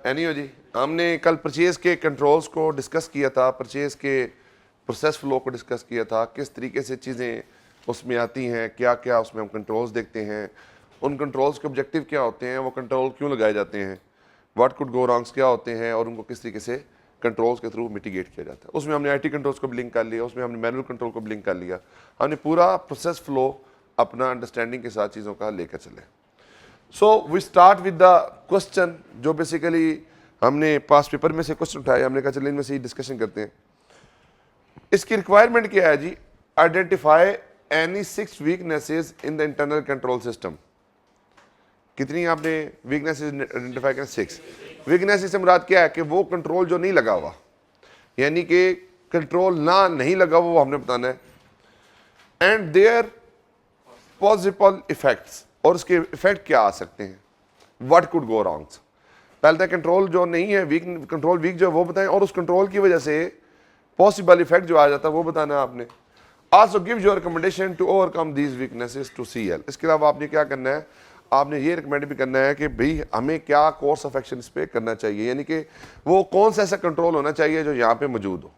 Anyway जी, हमने कल purchase के कंट्रोल्स को डिस्कस किया था, परचेज़ के प्रोसेस फ्लो को डिस्कस किया था, किस तरीके से चीज़ें उसमें आती हैं, क्या क्या उसमें हम कंट्रोल्स देखते हैं, उन कंट्रोल्स के ऑब्जेक्टिव क्या होते हैं, वो कंट्रोल क्यों लगाए जाते हैं, व्हाट कुड गो रॉन्ग्स क्या होते हैं और उनको किस तरीके से कंट्रोल्स के थ्रू मिटिगेट किया जाता है। उसमें हमने IT कंट्रोल्स को भी लिंक कर लिया, उसमें हमने मैनुअल कंट्रोल को भी लिंक कर लिया, हमने पूरा प्रोसेस फ्लो अपना अंडरस्टैंडिंग के साथ चीज़ों का लेकर चले। So we start with the question, जो बेसिकली हमने पास पेपर में से क्वेश्चन उठाए, हमने कहा चलिए इनमें से ही डिस्कशन करते हैं। इसकी रिक्वायरमेंट क्या है जी? Identify any 6 weaknesses in the internal control system. कितनी आपने वीकनेसेस आइडेंटिफाई करें? 6 वीकनेसेस से मुराद क्या है कि वो कंट्रोल जो नहीं लगा हुआ, यानी कि कंट्रोल ना नहीं लगा हुआ, वो हमने बताना है। एंड देयर पॉसिबल इफेक्ट्स, और उसके इफेक्ट क्या आ सकते हैं, व्हाट कुड गो रॉन्ग्स। पहले तक कंट्रोल जो नहीं है, वीक कंट्रोल वीक जो है वो बताएं, और उस कंट्रोल की वजह से पॉसिबल इफेक्ट जो आ जाता है वो बताना है आपने। Also give your recommendation to overcome these weaknesses to CL। इसके अलावा आपने क्या करना है, आपने ये रिकमेंड भी करना है कि भाई हमें क्या कोर्स ऑफ एक्शन इस पर करना चाहिए, यानी कि वो कौन सा ऐसा कंट्रोल होना चाहिए जो यहाँ पे मौजूद हो।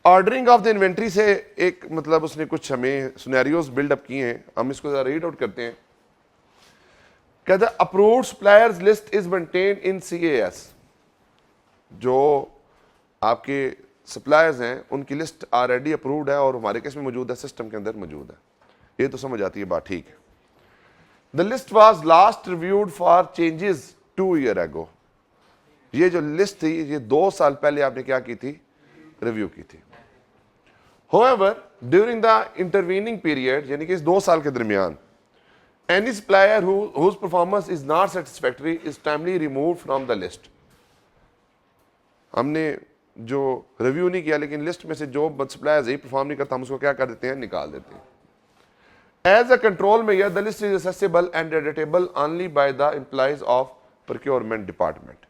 ऑर्डरिंग ऑफ द इन्वेंट्री से एक मतलब उसने कुछ हमें सिनेरियोज बिल्डअप किए हैं, हम इसको जरा रीड आउट करते हैं। कहता है approved suppliers list is maintained in CAS। जो आपके सप्लायर्स हैं उनकी लिस्ट ऑलरेडी अप्रूव्ड है और हमारे केस में मौजूद है, सिस्टम के अंदर मौजूद है। ये तो समझ आती है बात, ठीक है। The list was last reviewed for changes 2 year ago. ये जो लिस्ट थी ये 2 साल पहले आपने क्या की थी? रिव्यू की थी। However, during the intervening period, यानी कि इस 2 साल के दरमियान, any supplier whose performance is not satisfactory is timely removed from the list। हमने जो रिव्यू नहीं किया लेकिन लिस्ट में से जो सप्लायर्स ही परफॉर्म नहीं करता, हम उसको क्या कर देते हैं? निकाल देते हैं। As a control measure the list is accessible and editable only by the employees of procurement department.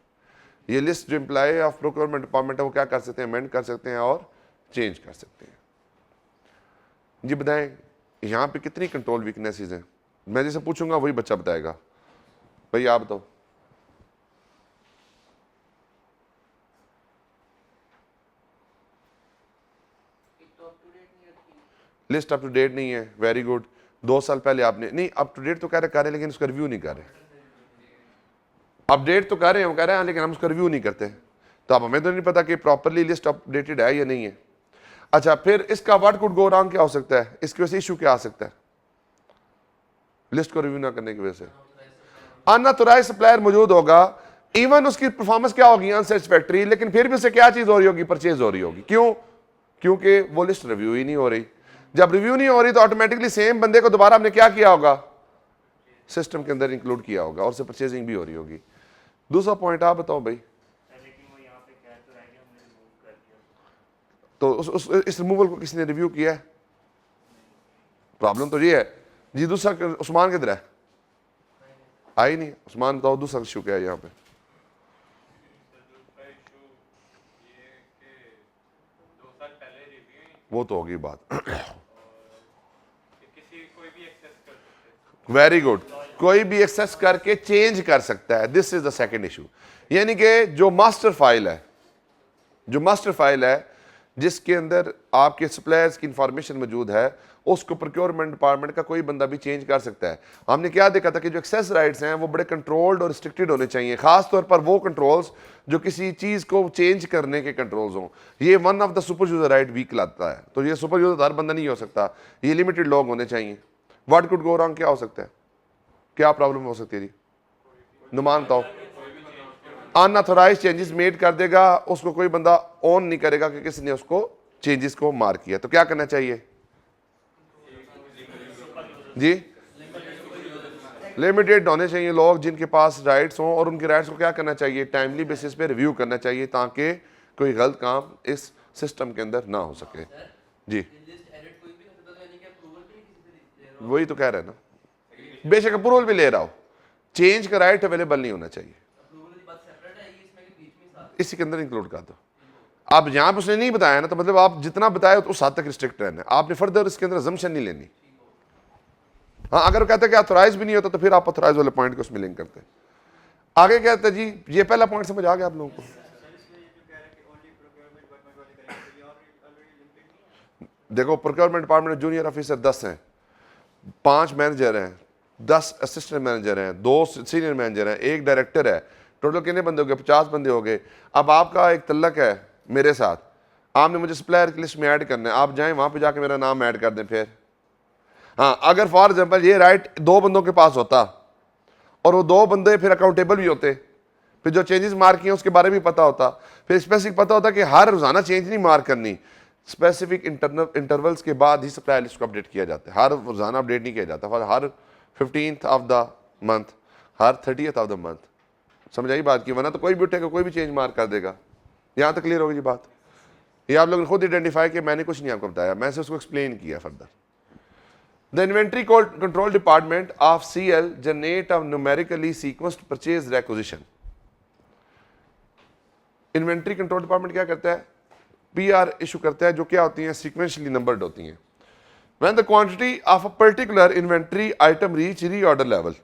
ये लिस्ट जो एम्प्लॉय ऑफ प्रोक्योरमेंट डिपार्टमेंट है वो क्या कर सकते हैं? अमेंड कर सकते हैं और चेंज कर सकते हैं। जी बताएं यहाँ पे कितनी कंट्रोल वीकनेसेस हैं? मैं जैसे पूछूंगा वही बच्चा बताएगा। भाई आप बताओ। लिस्ट अप टू डेट नहीं है, वेरी गुड। 2 साल पहले आपने नहीं, अप टू डेट तो कह रहे लेकिन उसका रिव्यू नहीं कर रहे। अपडेट तो कर रहे हैं, हम कह रहे हैं लेकिन हम उसका रिव्यू नहीं करते। तो अब हमें तो नहीं पता कि प्रॉपरली लिस्ट अपडेटेड है या नहीं है। अच्छा, फिर इसका व्हाट कुड गो रॉन्ग क्या हो सकता है? इसकी वजह से इशू क्या आ सकता है? लिस्ट को रिव्यू ना करने की वजह से अनऑथराइज्ड सप्लायर मौजूद होगा, इवन उसकी परफॉर्मेंस क्या होगी? अनसेटिस्फैक्टरी, लेकिन फिर भी उससे क्या चीज हो रही होगी? परचेज हो रही होगी। क्यों? क्योंकि वो लिस्ट रिव्यू ही नहीं हो रही। जब रिव्यू नहीं हो रही तो ऑटोमेटिकली सेम बंदे को दोबारा हमने क्या किया होगा? सिस्टम के अंदर इंक्लूड किया होगा और उससे परचेजिंग भी हो रही होगी। दूसरा पॉइंट आप बताओ भाई। तो इस रिमूवल को किसने रिव्यू किया है? प्रॉब्लम तो ये है जी। दूसरा उस्मान किधर है? आई नहीं। उस्मान बताओ दूसरा इशू क्या है यहाँ पे? वो तो होगी बात। वेरी गुड, कोई भी एक्सेस करके चेंज कर सकता है। This is the second issue. यानी कि जो मास्टर फाइल है, जो मास्टर फाइल है जिसके अंदर आपके सप्लायर्स की इंफॉर्मेशन मौजूद है, उसको प्रोक्योरमेंट डिपार्टमेंट का कोई बंदा भी चेंज कर सकता है। हमने क्या देखा था कि जो एक्सेस राइट्स हैं वो बड़े कंट्रोल्ड और रिस्ट्रिक्टेड होने चाहिए, खास तौर पर वो कंट्रोल्स जो किसी चीज़ को चेंज करने के कंट्रोल्स हों। ये one of the super user right weak लाता है। तो ये सुपर यूजर हर बंदा नहीं हो सकता, ये लिमिटेड लोग होने चाहिए। व्हाट कुड गो रॉन्ग क्या हो सकता है? क्या प्रॉब्लम हो सकती है जी? नुमान बताओ। अनऑथराइज्ड चेंजेस मेड कर देगा, उसको कोई बंदा ऑन नहीं करेगा कि किसी ने उसको चेंजेस को मार्क किया। तो क्या करना चाहिए जी? लिमिटेड होने चाहिए लोग जिनके पास राइट्स हों, और उनके राइट्स को क्या करना चाहिए? टाइमली बेसिस पे रिव्यू करना चाहिए ताकि कोई गलत काम इस सिस्टम के अंदर ना हो सके। जी वही तो कह रहे हैं ना, बेशक अप्रूवल भी ले रहा हो, चेंज का राइट अवेलेबल नहीं होना चाहिए। इसी के अंदर इंक्लूड कर दो। आप यहाँ पे उसने नहीं बताया ना, तो मतलब आप जितना बताया तो उस हद तक रिस्ट्रिक्ट रहना है, आपने फर्दर इसके अंदर अजम्पशन नहीं लेनी। हाँ, अगर कहते हैं कि ऑथराइज भी नहीं होता तो फिर आप ऑथराइज वाले पॉइंट को उसमें लिंक करते हैं। आगे क्या था जी, ये पहला पॉइंट समझ आ गया आप लोगों को? देखो प्रोक्योरमेंट डिपार्टमेंट में जूनियर ऑफिसर 10 हैं, 5 मैनेजर हैं, 10 असिस्टेंट मैनेजर हैं, 2 सीनियर मैनेजर हैं, 1 डायरेक्टर है। टोटल कितने बंदे हो गए? 50 बंदे हो गए। अब आपका एक तल्लक है मेरे साथ, आपने मुझे सप्लायर की लिस्ट में ऐड करना है, आप जाएं वहां पे जाके मेरा नाम ऐड कर दें। फिर हाँ, अगर फॉर एग्जाम्पल ये राइट 2 बंदों के पास होता और वो 2 बंदे फिर अकाउंटेबल भी होते, फिर जो चेंजेस मार्क किए उसके बारे में पता होता, फिर स्पेसिफिक पता होता कि हर रोजाना चेंज नहीं मार्क करनी, स्पेसिफिक इंटरवल्स के बाद ही सप्लाई लिस्ट को अपडेट किया जाता है। हर रोजाना अपडेट नहीं किया जाता, हर 15th of the month, her 30th of the month. समझ आई बात की? वरना तो कोई भी उठेगा, कोई भी चेंज मार्क कर देगा। यहाँ तक क्लियर होगी जी बात? ये आप लोगों ने खुद आइडेंटिफाई किया, मैंने कुछ नहीं आपको बताया, मैं सिर्फ उसको एक्सप्लेन किया further. The inventory control department of CL generate a numerically sequenced purchase requisition. Inventory control department क्या करता है? पीआर इशू करता है, जो क्या होती हैं? सीक्वेंशियली नंबर्ड होती हैं। When the quantity of a particular inventory item reach reorder level,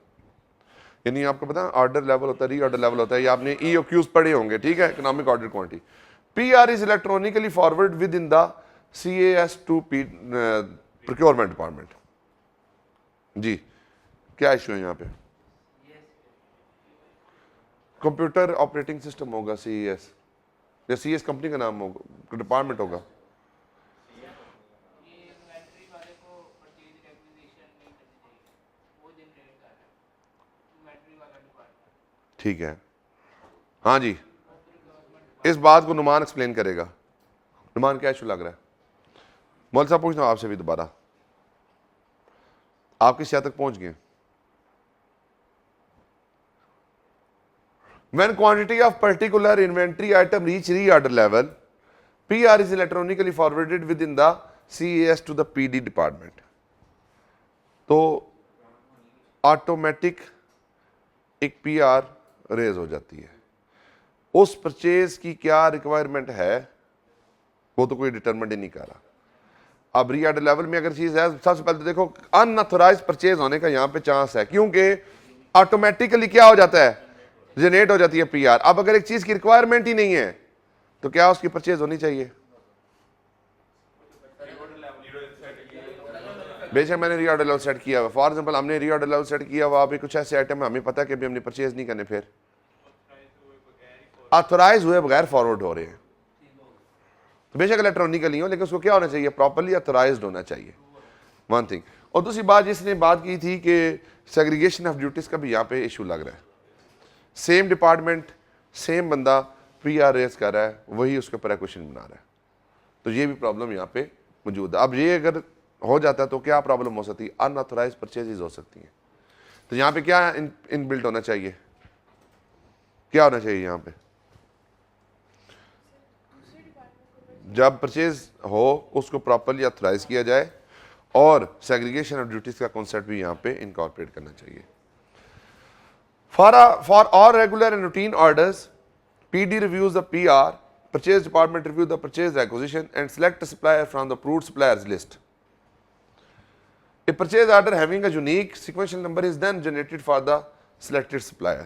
यानी आपको पता है ऑर्डर लेवल होता है, रीऑर्डर लेवल होता है, या आपने EOQs पढ़े होंगे, ठीक है, economic order quantity. PR is electronically forward within the CAS to procurement department. जी क्या इशू है यहाँ पे? कंप्यूटर ऑपरेटिंग सिस्टम होगा CES, या CES कंपनी का नाम होगा, डिपार्टमेंट होगा। ठीक है, हाँ जी, इस बात को नुमान एक्सप्लेन करेगा। नुमान क्या इशू लग रहा है? मौलवी साहब पूछना आपसे भी दोबारा, आप किस हद तक पहुंच गए? When quantity of particular inventory item reach reorder level, PR is electronically forwarded within the CAS to the PD department. तो ऑटोमेटिक एक PR रेज हो जाती है। उस परचेज की क्या रिक्वायरमेंट है वो तो कोई डिटरमिन ही नहीं कर रहा। अब रीऑर्डर लेवल में अगर चीज है, सबसे पहले तो देखो अनऑथोराइज्ड परचेज होने का यहाँ पे चांस है, क्योंकि ऑटोमेटिकली क्या हो जाता है? जनरेट हो जाती है PR। अब अगर एक चीज की रिक्वायरमेंट ही नहीं है तो क्या उसकी परचेज होनी चाहिए? बेशक मैंने रीऑर्डर लेवल सेट किया हुआ, फॉर एग्जांपल हमने रीऑर्डर लेवल सेट किया हुआ, अभी कुछ ऐसे आइटम है हमें पता है कि अभी हमने परचेज नहीं करने, फिर ऑथोराइज हुए बगैर फॉरवर्ड हो रहे हैं, तो बेशक इलेक्ट्रॉनिकली हो, लेकिन उसको क्या होना चाहिए? प्रॉपर्ली ऑथोराइज्ड होना चाहिए, वन थिंग। और दूसरी बात जिसने बात की थी कि सेग्रीगेशन ऑफ ड्यूटीज का भी यहाँ पे इशू लग रहा है। सेम डिपार्टमेंट, सेम बंदा PR रेज कर रहा है, वही उसके ऊपर क्वेश्चन बना रहा है, तो ये भी प्रॉब्लम यहाँ पे मौजूद है। अब ये अगर हो जाता है तो क्या प्रॉब्लम हो सकती है? अनऑथोराइज परचेजेज हो सकती हैं। तो यहाँ पे क्या इनबिल्ट होना चाहिए? क्या होना चाहिए यहाँ पे? जब परचेज हो उसको प्रॉपर्ली ऑथराइज किया जाए और सेग्रीगेशन ऑफ ड्यूटीज का कॉन्सेप्ट भी यहाँ पे इनकॉर्पोरेट करना चाहिए। For all regular and routine orders, PD reviews the PR, purchase department review the purchase requisition and select a supplier from the approved suppliers list. A purchase order having a unique sequential number is then generated for the selected supplier.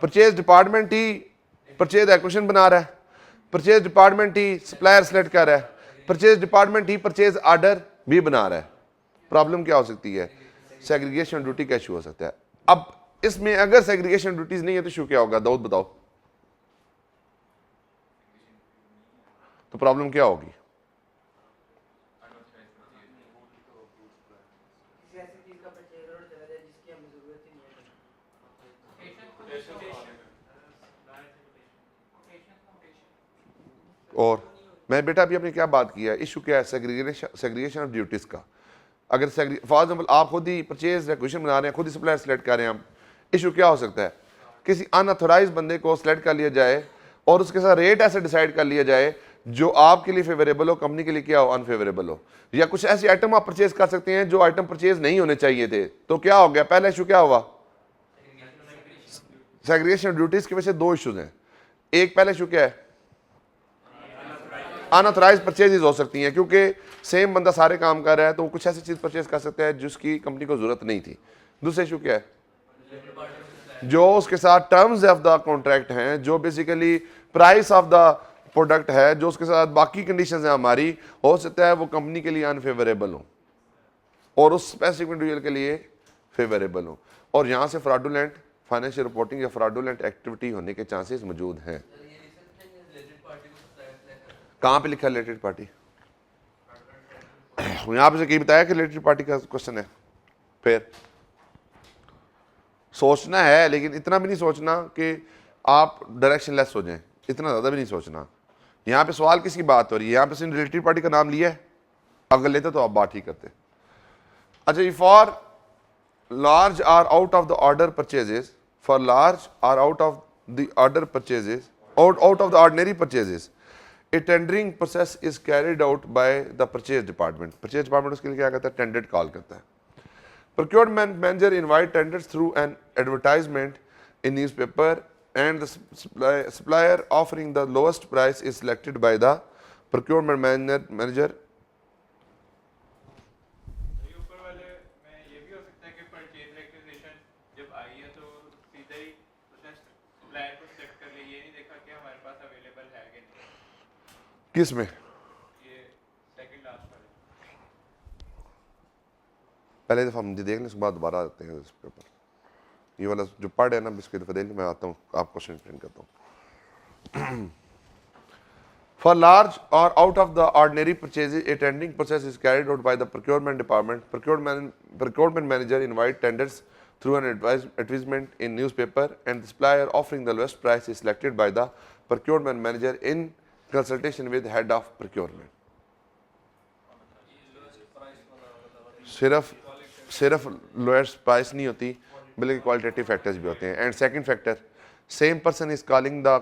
Purchase department he purchase acquisition बना रहा है, purchase department ही supplier select कर रहा है, purchase department ही purchase order भी बना रहा है। प्रॉब्लम क्या हो सकती है? सेग्रीगेशन ड्यूटी का इशू हो सकता है। अब इसमें अगर सेग्रीगेशन ड्यूटीज नहीं है तो इशू क्या होगा? दाऊद बताओ, तो प्रॉब्लम क्या होगी? और मैं बेटा अभी आपने क्या बात किया, इशू क्या है? सेग्रीगेशन ऑफ ड्यूटीज का। अगर फॉर एग्जाम्पल आप खुद ही परचेज रिक्वेजिशन बना रहे हैं, खुद ही सप्लायर सेलेक्ट कर रहे हैं, हम इशू क्या हो सकता है? किसी अनऑथोराइज बंदे को सेलेक्ट कर लिया जाए और उसके साथ रेट ऐसे डिसाइड कर लिया जाए जो आपके लिए फेवरेबल हो, कंपनी के लिए क्या हो? अनफेवरेबल हो। या कुछ ऐसे आइटम आप परचेज कर सकते हैं जो आइटम परचेज नहीं होने चाहिए थे, तो क्या हो गया? पहला इशू क्या हुआ? सेग्रीगेशन ड्यूटीज की वजह से 2 इशूज हैं। एक पहला इशू क्या है? अनऑथराइज परचेजेज हो सकती हैं, क्योंकि सेम बंदा सारे काम कर रहा है तो वो कुछ ऐसी चीज़ परचेज कर सकता है जिसकी कंपनी को ज़रूरत नहीं थी। दूसरा इशू क्या है, जो उसके साथ टर्म्स ऑफ द कॉन्ट्रैक्ट हैं, जो basically price of the product है, जो उसके साथ बाकी कंडीशंस हैं हमारी, हो सकता है वो कंपनी के लिए अनफेवरेबल हो और उस स्पेसिफिक इंडिविजुअल के लिए फेवरेबल हो, और यहाँ से फ्रॉडुलेंट फाइनेंशियल रिपोर्टिंग या फ्रॉडुलेंट एक्टिविटी होने के चांसेस मौजूद हैं। कहाँ पे लिखा है रिलेटेड पार्टी? यहाँ पे से कहीं बताया कि रिलेटेड पार्टी का क्वेश्चन है? फिर सोचना है, लेकिन इतना भी नहीं सोचना कि आप डायरेक्शन लेस हो जाएं, इतना ज़्यादा भी नहीं सोचना। यहाँ पे सवाल किसकी बात हो रही है? यहाँ पे सिर्फ रिलेटेड पार्टी का नाम लिया है, अगर लेते तो आप बात ही करते। अच्छा, for large are out of the order purchases, for large are out of the order purchases, out of the ordinary purchases, a tendering process is carried out by the purchase department. Purchase department उसके लिए क्या करता है? Tender call करता है। Procurement manager invite tenders through an advertisement in newspaper, and the supplier offering the lowest price is selected by the procurement manager. किस में? पहले दफ़ा हम देख लें, उसके बाद दोबारा आते हैं इस पेपर। ये वाला जो पढ़ है ना, इसकी दफ़ा देख लें, मैं आता हूँ, आपको क्वेश्चन एक्सप्लेन करता हूँ। For large or out of the ordinary purchases, a tendering process is carried out by the procurement department. Procurement manager invite tenders through an advertisement in newspaper, and the supplier offering the lowest price is selected by the procurement manager in consultation with head of procurement. सिर्फ lowest price नहीं होती, बल्कि qualitative factors भी होते हैं। And second factor, same person is calling the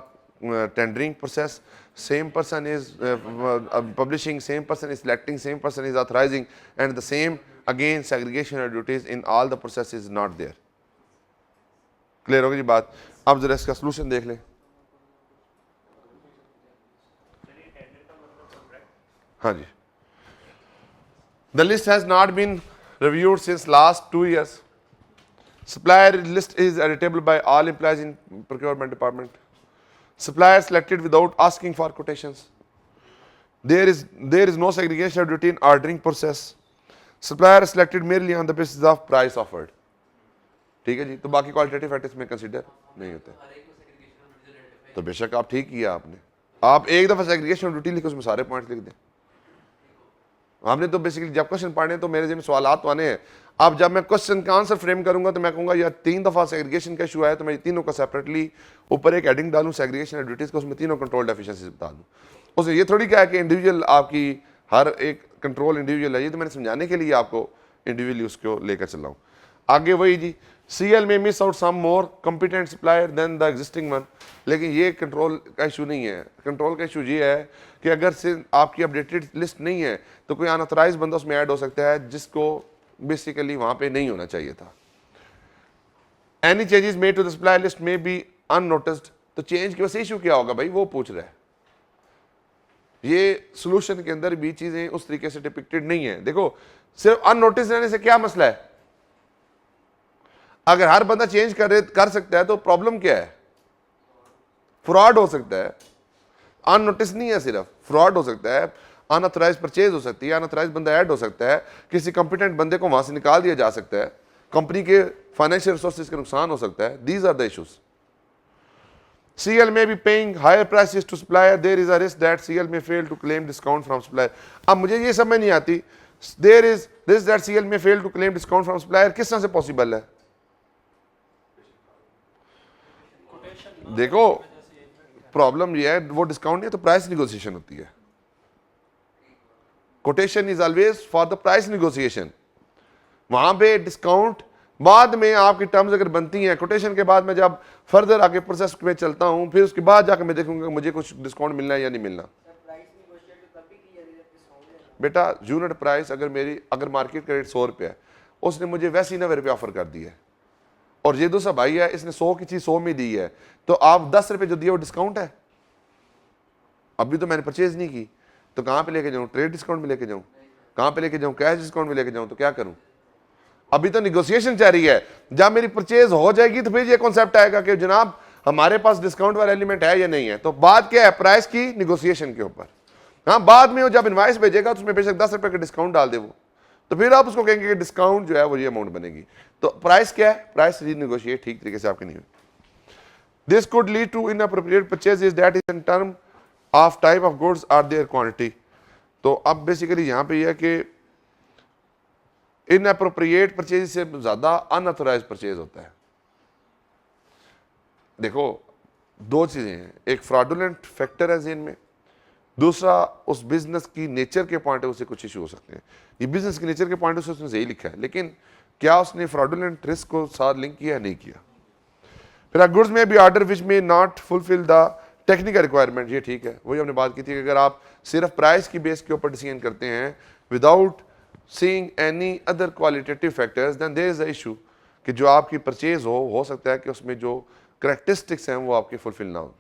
tendering process, same person is publishing, same person is selecting, same person is authorizing, and the same again segregation of duties in all the process is not there. Clear होगी जी बात? अब जरा इसका solution देख लें। हाँ जी, the list has not been reviewed since last 2 years. Supplier list is editable by all employees in procurement department. Supplier selected without asking for quotations. There is no segregation of duty in ordering process. Supplier selected merely on the basis of price offered. ठीक है जी, तो बाकी qualitative factors में consider नहीं होते। तो बेशक आप ठीक किया आपने, आप एक दफा सेग्रीगेशन ऑफ ड्यूटी लिखे, उसमें सारे पॉइंट्स लिख दें। आपने तो बेसिकली जब क्वेश्चन पढ़ने तो मेरे जिन सवालात तो आने हैं, अब जब मैं क्वेश्चन का आंसर फ्रेम करूंगा तो मैं कहूंगा यार 3 दफा सेग्रीगेशन का इशू आया, तो मैं तीनों का सेपरेटली ऊपर एक हेडिंग डालूं सेग्रीगेशन ऑफ ड्यूटीज का, उसमें तीनों कंट्रोल डेफिशिएंसीज बता दूं। उसमें ये थोड़ी क्या है कि इंडिविजुअल आपकी हर एक कंट्रोल इंडिविजुअल है, ये तो मैंने समझाने के लिए आपको इंडिविजुअली उसको लेकर चल रहा हूँ। आगे वही जी, CL में miss out some more competent supplier than the existing one, लेकिन ये कंट्रोल का इशू नहीं है। कंट्रोल का इशू ये है कि अगर से आपकी अपडेटेड लिस्ट नहीं है तो कोई अनऑथराइज बंदा उसमें ऐड हो सकता है जिसको बेसिकली वहां पे नहीं होना चाहिए था। Any changes made to the supplier list में बी अननोटिस्ड, तो चेंज की वजह से इशू क्या होगा भाई, वो पूछ रहा है। ये सोल्यूशन के अंदर भी चीजें उस तरीके से डिपिक्टेड नहीं है। देखो सिर्फ अननोटिस रहने से क्या मसला है, अगर हर बंदा चेंज कर सकता है तो प्रॉब्लम क्या है, फ्रॉड हो सकता है। अननोटिस नहीं है, सिर्फ फ्रॉड हो सकता है, अनऑथराइज परचेज हो सकती है, अनऑथराइज बंदा ऐड हो सकता है, किसी कॉम्पिटेंट बंदे को वहां से निकाल दिया जा सकता है, कंपनी के फाइनेंशियल रिसोर्सेज का नुकसान हो सकता है। These are the issues. CL may be paying higher prices to supplier, there is a risk that CL may fail to claim discount from supplier। अब मुझे ये समझ नहीं आती, there is risk that CL may fail to claim discount from supplier, किस तरह से possible है? देखो प्रॉब्लम ये है, वो डिस्काउंट नहीं तो प्राइस निगोशिएशन होती है। Quotation is always for the price negotiation. वहां पे डिस्काउंट बाद में आपकी टर्म्स अगर बनती हैं, कोटेशन के बाद मैं जब फर्दर आगे प्रोसेस में चलता हूं, फिर उसके बाद जाकर मैं देखूंगा मुझे कुछ डिस्काउंट मिलना है या नहीं मिलना। बेटा यूनिट प्राइस अगर मार्केट का रेट 100 रुपया है, उसने मुझे वैसे ही 90 रुपये ऑफर कर दिया है, और ये दूसरा भाई है इसने 100 की चीज 100 में दी है, तो आप 10 रुपए जो दिए वो डिस्काउंट है। अभी तो मैंने परचेज नहीं की, तो कहाँ पे लेके जाऊँ? ट्रेड डिस्काउंट में लेके जाऊँ? कहाँ पे लेके जाऊँ? कैश डिस्काउंट में लेके जाऊँ? तो क्या करूँ? अभी तो निगोशिएशन चल रही है। जब मेरी परचेज हो जाएगी तो फिर ये कॉन्सेप्ट आएगा कि जनाब हमारे पास डिस्काउंट वाला एलिमेंट है या नहीं है। तो बात क्या है? प्राइस की निगोशिएशन के ऊपर। हाँ, बाद में वो जब इनवाइस भेजेगा तो उसमें बेशक 10 रुपए का डिस्काउंट डाल दे वो, तो फिर आप उसको कहेंगे कि डिस्काउंट जो है वो ये अमाउंट बनेगी। तो प्राइस क्या है? प्राइस रीनेगोशिएट ठीक तरीके से आपकी नहीं हुई। This could lead to inappropriate purchase that is in term of type of goods or their quantity. तो अब बेसिकली यहाँ पे यह है कि इनअप्रोप्रिएट परचेज से ज्यादा अनऑथराइज परचेज होता है। देखो दो चीजें हैं, एक फ्रॉडुलेंट फैक्टर है जेन में, दूसरा उस बिजनेस की नेचर के पॉइंट ऑफ व्यू से कुछ इशू हो सकते हैं। ये बिजनेस के नेचर के पॉइंट ऑफ व्यू से उसने सही लिखा है, लेकिन क्या उसने फ्रॉडुलेंट रिस्क को साथ लिंक किया? नहीं किया। फिर गुड्स में भी ऑर्डर विच में not fulfil the technical requirement, ये ठीक है, वही हमने बात की थी कि अगर आप सिर्फ प्राइस की बेस के ऊपर डिसीजन करते हैं without seeing any other qualitative factors, then there is a issue कि जो आपकी परचेज हो सकता है कि उसमें जो करेक्टरिस्टिक्स हैं वो आपके फुलफिल ना हो।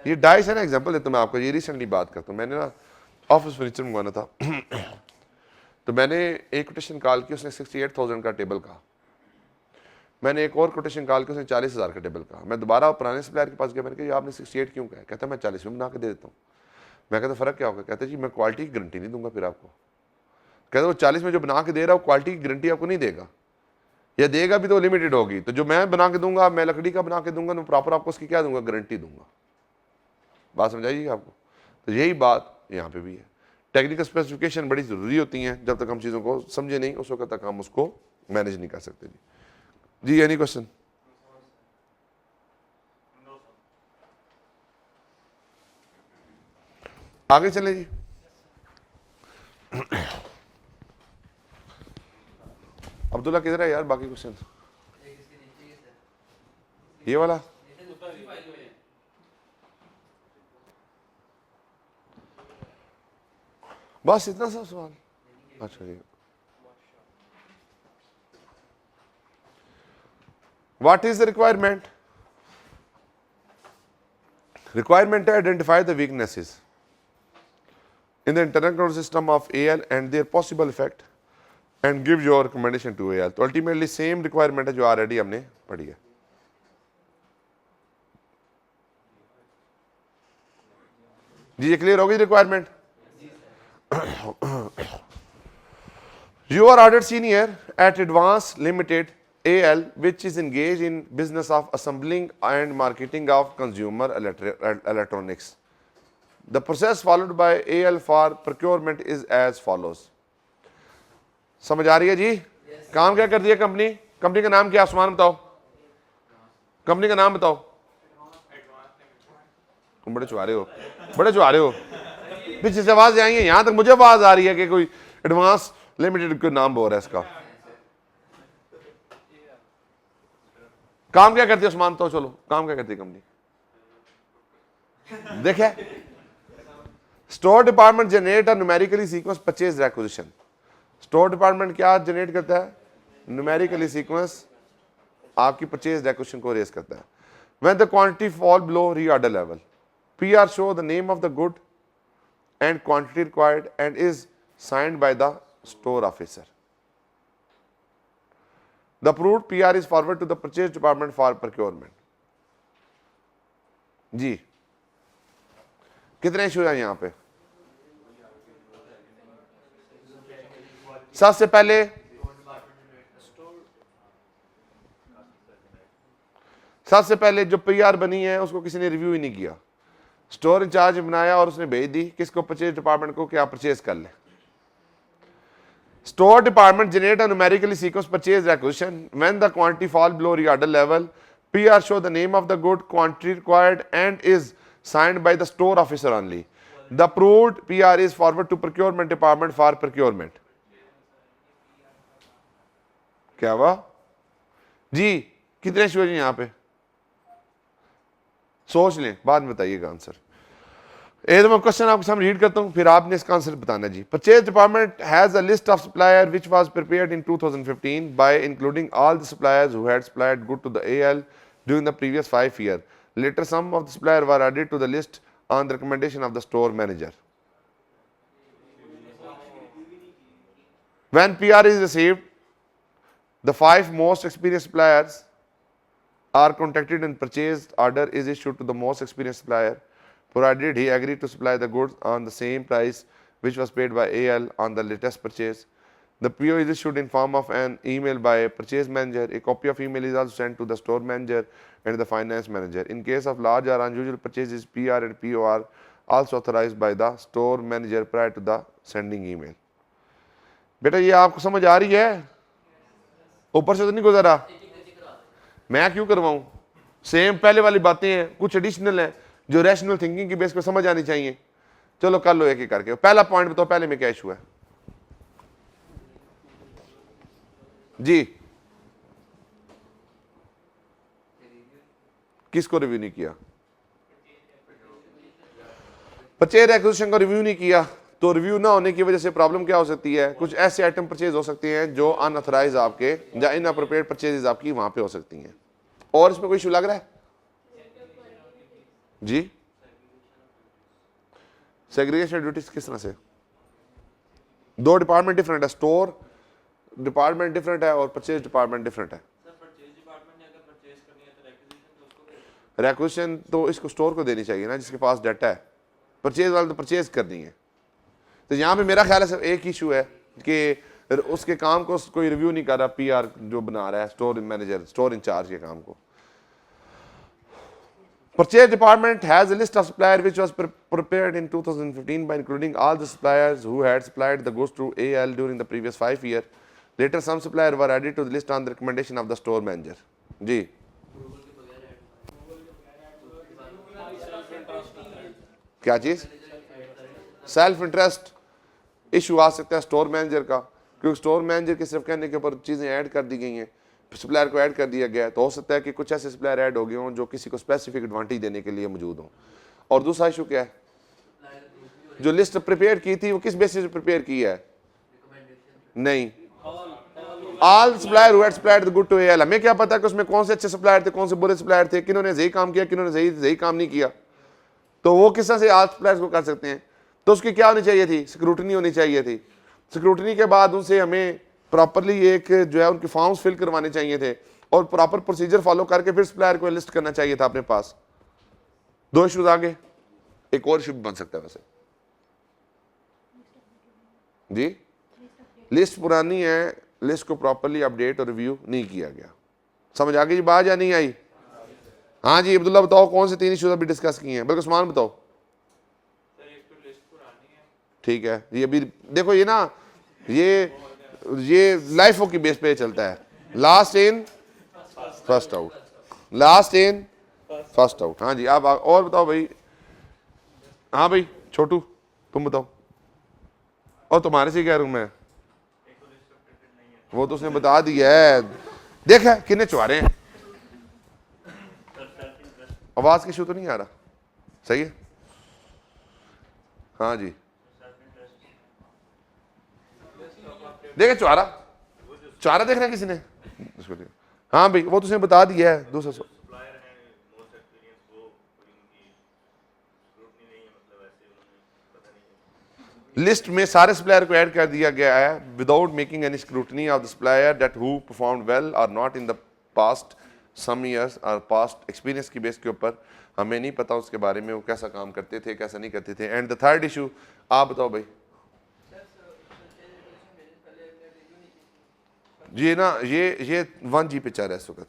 ये डाइस है ना, एग्जांपल देता हूं मैं आपको, ये रिसेंटली बात करता हूँ। मैंने ना ऑफिस फर्नीचर मंगवाना था तो मैंने एक कोटेशन कॉल की, उसने 68,000 का टेबल कहा। मैंने एक और कोटेशन कॉल की, उसने 40,000 का टेबल कहा। मैं दोबारा पुराने सप्लायर के पास गया, मैंने कहा आपने 68 क्यों कहा? कहता मैं 40 में बना के दे देता हूँ। मैं कहता फ़र्क क्या होगा? कहता जी मैं क्वालिटी की गारंटी नहीं दूंगा फिर आपको। कहता वो 40 में जो बना के दे रहा हूँ क्वालिटी की गारंटी आपको नहीं देगा, या देगा भी तो लिमिटेड होगी। तो जो मैं बना के दूंगा, मैं लकड़ी का बना के दूंगा तो प्रॉपर आपको उसकी क्या दूंगा? गारंटी दूंगा। बात समझाइए आपको? तो यही बात यहाँ पे भी है। टेक्निकल स्पेसिफिकेशन बड़ी ज़रूरी होती हैं, जब तक हम चीज़ों को समझे नहीं उस वक्त तक हम उसको मैनेज नहीं कर सकते। जी एनी क्वेश्चन? आगे चले जी। अब्दुल्ला किधर है यार? बाकी क्वेश्चन ये वाला बस इतना सा सवाल। अच्छा जी, what is the requirement? Requirement है identify the weaknesses in the internal control system of AL and their possible effect and give your recommendation to AL। तो अल्टीमेटली सेम रिक्वायरमेंट है जो ऑलरेडी हमने पढ़ी है। जी ये क्लियर हो गई requirement? You are ordered senior at Advance Limited AL which is engaged in business of assembling and marketing of consumer electronics। The process followed by AL for procurement is as follows। समझ आ रही है जी? काम क्या करती है company? Company का नाम क्या? आसमान बताओ, कंपनी का नाम बताओ। तुम बड़े चुहारे हो, बड़े चुहारे हो। पीछे से आवाज आएंगे, यहां तक मुझे आवाज आ रही है कि कोई एडवांस लिमिटेड का नाम बोल रहा है इसका। काम क्या करती है आसमान बताओ? चलो काम क्या करती है कंपनी? देखे, store department generate numerically sequence purchase requisition. Store department क्या जनरेट करता है? न्यूमेरिकली सीक्वेंस आपकी परचेज रिक्विजिशन को रेज करता है। When the quantity fall below reorder level, PR show the name of the good and quantity required and is signed by the store officer. The approved PR is forward to the purchase department for procurement. जी कितने issue है यहां पे? सबसे पहले जो PR बनी है उसको किसी ने रिव्यू ही नहीं किया। स्टोर इंचार्ज बनाया और उसने भेज दी किसको? परचेज डिपार्टमेंट को, क्या परचेज कर ले। Store department generate numerically sequence purchase requisition when the quantity fall below reorder level, PR show the name of the good, quantity required and is signed by the store officer only। The approved PR is forward to procurement department for procurement। क्या हुआ जी? कितने issue है यहां पे? सोच लें, बाद में बताइएगा आंसर। एक मैं क्वेश्चन आपके सामने रीड करता हूं, फिर आपने इसका आंसर बताना जी। Purchase department has a list of supplier which was prepared in 2015 by including all the suppliers who had supplied good to the AL during the previous 5 years। Later some of the suppliers were added to the list on the recommendation of the store manager। When PR is received, the 5 most experienced suppliers are contacted and purchase order is issued to the most experienced supplier, provided he agreed to supply the goods on the same price which was paid by AL on the latest purchase. The PO is issued in form of an email by a purchase manager. A copy of email is also sent to the store manager and the finance manager. In case of large or unusual purchases, PR and PO are also authorized by the store manager prior to the sending email. बेटा ये आपको समझ आ रही है? ऊपर से तो नहीं गुजरा? मैं क्यों करवाऊं? सेम पहले वाली बातें हैं, कुछ एडिशनल है जो रैशनल थिंकिंग की बेस पे समझ आनी चाहिए. चलो कर लो एक एक करके. पहला पॉइंट बताओ, पहले में क्या इशू है जी? किसको रिव्यू नहीं किया? परचेज एक्विजिशन का रिव्यू नहीं किया, तो रिव्यू ना होने की वजह से प्रॉब्लम क्या हो सकती है? कुछ ऐसे आइटम परचेज हो सकते हैं जो अनऑथराइज आपके या इनअप्रोप्रिएट परचेजेस आपकी वहां पे हो सकती हैं. और इसमें कोई इशू लग रहा है जी? सेग्रीगेशन ड्यूटीज किस तरह से? दो डिपार्टमेंट डिफरेंट है, स्टोर डिपार्टमेंट डिफरेंट है और परचेज डिपार्टमेंट डिफरेंट है. रिक्वेजिशन तो इसको स्टोर को देनी चाहिए ना, जिसके पास डाटा है. परचेज वाले तो परचेज करनी है. तो यहाँ पे मेरा ख्याल है सिर्फ एक इशू है कि उसके काम को कोई रिव्यू नहीं कर रहा, पीआर जो बना रहा है, स्टोर मैनेजर, स्टोर इंचार्ज के काम को. Purchase department has a list of suppliers which was prepared in 2015 by including all the suppliers who had supplied the goods to AL during the previous 5 years. Later, some suppliers were added to the list on the recommendation of the store manager. जी. क्या चीज? Self interest issue आ सकता है store manager का, क्योंकि store manager के सिर्फ कहने के ऊपर चीज़ें ऐड कर दी गई हैं, सप्लायर को ऐड कर दिया गया है. तो हो सकता है कि कुछ ऐसे सप्लायर ऐड हो गए हों जो किसी को स्पेसिफिक एडवांटेज देने के लिए मौजूद हों. और दूसरा इशू क्या है? जो लिस्ट प्रिपेयर की थी वो किस बेसिस पे प्रिपेयर की है? नहीं, all supplier who had supplied the good to A L. हमें क्या पता कि उसमें कौन से अच्छे सप्लायर थे, कौन से बुरे सप्लायर थे, किन्होंने सही काम किया, किन्होंने सही काम नहीं किया. तो वो किस तरह से ऑल सप्लायर्स को कर सकते हैं? तो उसकी क्या होनी चाहिए थी? स्क्रूटनी होनी चाहिए थी. स्क्रूटनी के बाद उनसे हमें प्रॉपरली एक जो है उनके फॉर्म्स फिल करवाने चाहिए थे और प्रॉपर प्रोसीजर फॉलो करके फिर सप्लायर को लिस्ट करना चाहिए था अपने पास. दो इश्यूज आगे, एक और इशू बन सकता है वैसे जी. लिस्ट पुरानी है, लिस्ट को प्रॉपरली अपडेट और रिव्यू नहीं किया गया. समझ आ गई जी बात या नहीं आई? हाँ जी अब्दुल्ला बताओ कौन से 3 इश्यूज अभी डिस्कस किए हैं? बल्कि उस्मान बताओ. ठीक है, ये अभी देखो ये ना ये लाइफों की बेस पे चलता है. Last in first out, last in first out. हाँ जी आप और बताओ भाई. हाँ भाई छोटू तुम बताओ. और तुम्हारे से क्या रूम है? वो तो उसने बता दिया है. देखा कितने चुहारे हैं. आवाज की इशू तो नहीं आ रहा? सही है. हाँ जी देखे चुहारा, चुहारा देख रहे हैं किसी ने? हाँ भाई वो तो उसने बता दिया है. दूसरा लिस्ट में सारे सप्लायर को ऐड कर दिया गया है without making any scrutiny of the supplier that who performed well और not in the past some years और पास्ट एक्सपीरियंस की बेस के ऊपर. हमें नहीं पता उसके बारे में वो कैसा काम करते थे, कैसा नहीं करते थे. एंड द थर्ड इशू आप बताओ भाई. ये ना ये 1G पे चल रहा है इस वक्त.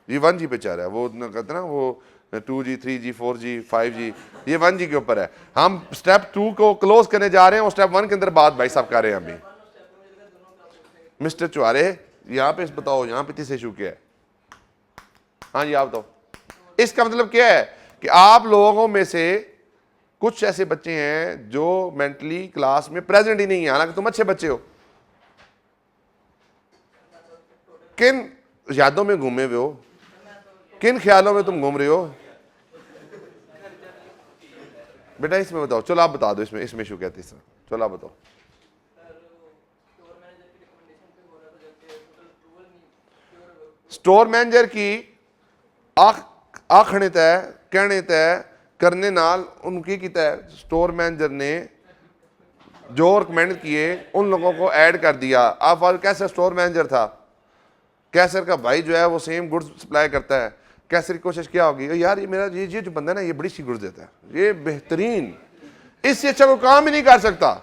ये 1G पे चल रहा है. वो कहते ना वो 2G 3G 4G 5G, ये 1G के ऊपर है. हम स्टेप 2 को क्लोज करने जा रहे हैं और स्टेप 1 के अंदर बात भाई साहब कर रहे हैं अभी. मिस्टर चुहारे यहाँ पे बताओ, यहाँ पे तीसरा इशू क्या है? हाँ जी आप बताओ. इसका मतलब क्या है कि आप लोगों में से कुछ ऐसे बच्चे हैं जो मेंटली क्लास में प्रेजेंट ही नहीं है, हालांकि तुम अच्छे बच्चे हो. किन यादों में घूमे हुए हो, किन ख्यालों में तुम घूम रहे हो बेटा? इसमें बताओ. चलो आप बता दो इसमें इशू क्या है तीसरा. चलो आप बताओ. स्टोर मैनेजर की आखने तय कहने तय करने नाल उनकी की तय स्टोर मैनेजर ने जो रिकमेंड किए उन लोगों को ऐड कर दिया। आप कैसे स्टोर मैनेजर था, कैसर का भाई जो है वो सेम गुड्स सप्लाई करता है, कैसर की कोशिश क्या होगी, यार ये मेरा ये जो बंदा है ना ये बड़ी सी गुड्स देता है, ये बेहतरीन, इससे अच्छा कोई काम ही नहीं कर सकता,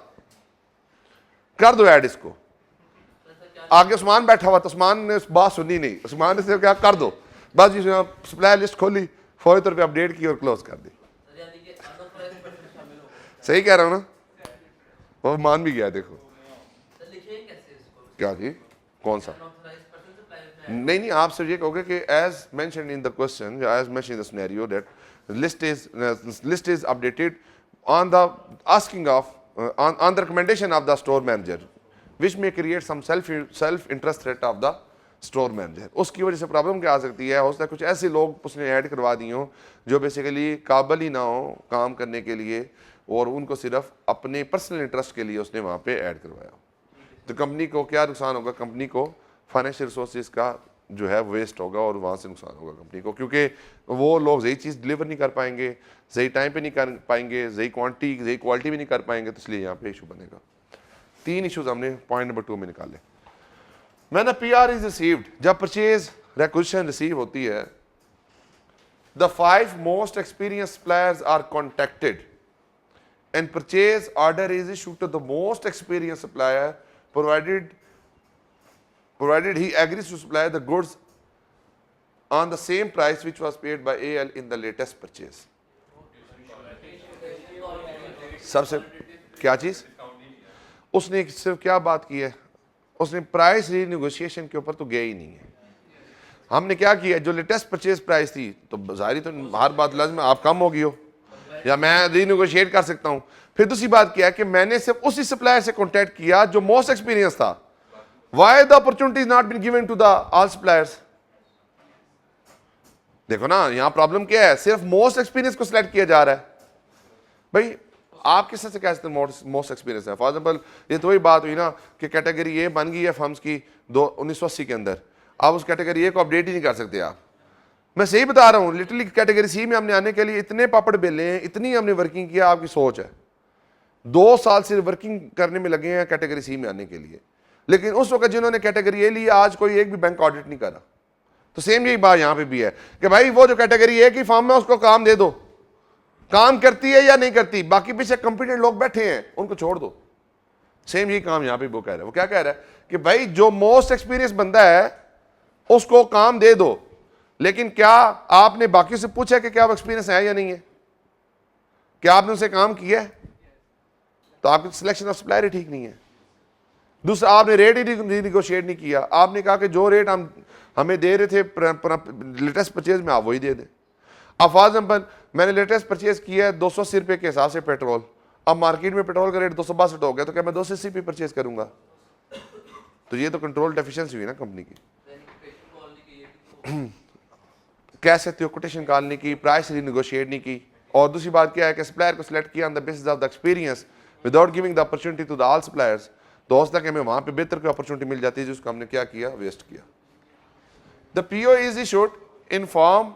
कर दो ऐड इसको। आगे उस्मान बैठा हुआ तो उस्मान ने बात सुनी नहीं, उस्मान ने सिर्फ क्या कर दो, बस जी सप्लाई लिस्ट खोली, फौरी तौर पे अपडेट की और क्लोज कर दी। सही कह रहा हूँ ना, वो मान भी गया। देखो क्या जी, कौन सा, नहीं आप सिर्फ ये कहोगे कि as mentioned in the question, as mentioned in the scenario that list is updated on the asking of on the recommendation of the store manager, which may create some self interest threat of the store manager। उसकी वजह से problem क्या आ सकती है, हो सकता है कुछ ऐसे लोग उसने ऐड करवा दिए हों जो बेसिकली काबिल ही ना हो काम करने के लिए, और उनको सिर्फ अपने पर्सनल इंटरेस्ट के लिए उसने वहाँ पे ऐड करवाया। तो कंपनी को क्या नुकसान होगा, कंपनी को फाइनेंशियल रिसोर्सेज का जो है वेस्ट होगा और वहाँ से नुकसान होगा कंपनी को, क्योंकि वो लोग सही चीज़ डिलीवर नहीं कर पाएंगे, सही टाइम पे नहीं कर पाएंगे, सही क्वांटिटी सही क्वालिटी भी नहीं कर पाएंगे, तो इसलिए यहाँ पे इशू बनेगा। 3 इशूज हमने पॉइंट नंबर 2 में निकाले। मैंने PR इज रिसीव्ड, जब परचेज रिक्वेजिशन रिसीव होती है, the 5 most experience suppliers are contacted and purchase order is issued to the most experience supplier provided he agrees to supply the goods on the same price which was paid by AL in the latest purchase। सबसे क्या चीज उसने सिर्फ क्या बात की है, उसने प्राइस रीनेगोशिएशन के ऊपर तो गया ही नहीं है। हमने क्या किया, जो लेटेस्ट परचेज प्राइस थी, तो जाहिर तो हर बात लाज़िम आप कम होगी हो या मैं रीनेगोशिएट कर सकता हूं। फिर दूसरी बात क्या है कि मैंने सिर्फ उसी सप्लायर से कॉन्टैक्ट किया जो मोस्ट एक्सपीरियंस था। Why the opportunity is not been given to the all suppliers? देखो ना यहां प्रॉब्लम क्या है, सिर्फ मोस्ट एक्सपीरियंस को सिलेक्ट किया जा रहा है। भाई आप किस तरह से कह सकते हैं मोस्ट एक्सपीरियंस है? फॉर एग्जाम्पल ये तो वही बात हुई ना कि कैटेगरी ए बन गई है फर्म्स की 1980 के अंदर, आप उस कैटेगरी ए को अपडेट ही नहीं कर सकते आप। मैं सही बता रहा हूँ, लिटरली कैटेगरी सी में हमने आने के लिए इतने पापड़ बेले हैं, इतनी हमने वर्किंग किया, आपकी सोच है 2 साल से वर्किंग करने में लगे हैं कैटेगरी सी में आने के लिए। लेकिन उस वक्त जिन्होंने कैटेगरी ए ली आज कोई एक भी बैंक ऑडिट नहीं करा। तो सेम यही बात यहां पे भी है कि भाई वो जो कैटेगरी ए की फॉर्म में उसको काम दे दो, काम करती है या नहीं करती, बाकी पीछे कंपिटेंट लोग बैठे हैं उनको छोड़ दो। सेम यही काम यहां पे वो कह रहा है। वो क्या कह रहा है कि भाई जो मोस्ट एक्सपीरियंस बंदा है उसको काम दे दो, लेकिन क्या आपने बाकी से पूछा कि क्या वो एक्सपीरियंस है या नहीं है, क्या आपने उनसे काम किया है? तो आपकी सिलेक्शन ऑफ सप्लायर ही ठीक नहीं है। दूसरा, आपने रेट ही रिनेगोशिएट नहीं किया। आपने कहा कि जो रेट हम हमें दे रहे थे लेटेस्ट परचेज में आप वही दे दें। अब फॉर एग्जाम्पल मैंने लेटेस्ट परचेज किया है 280 रुपये के हिसाब से पेट्रोल, अब मार्केट में पेट्रोल का रेट 262 हो गया, तो क्या मैं 280 पे परचेज करूंगा? तो ये तो कंट्रोल डेफिशिएंसी हुई ना कंपनी की। कह सकते हो कोटेशन कॉल नहीं की, प्राइस रिनेगोशिएट नहीं की। और दूसरी बात क्या है कि सप्लायर को सिलेक्ट किया on the basis of the experience without giving the opportunity to the all suppliers. तो हो सकता है कि हमें वहां पे बेहतर कोई अपॉर्चुनिटी मिल जाती है जिसको हमने क्या किया, वेस्ट किया। The PO is issued in form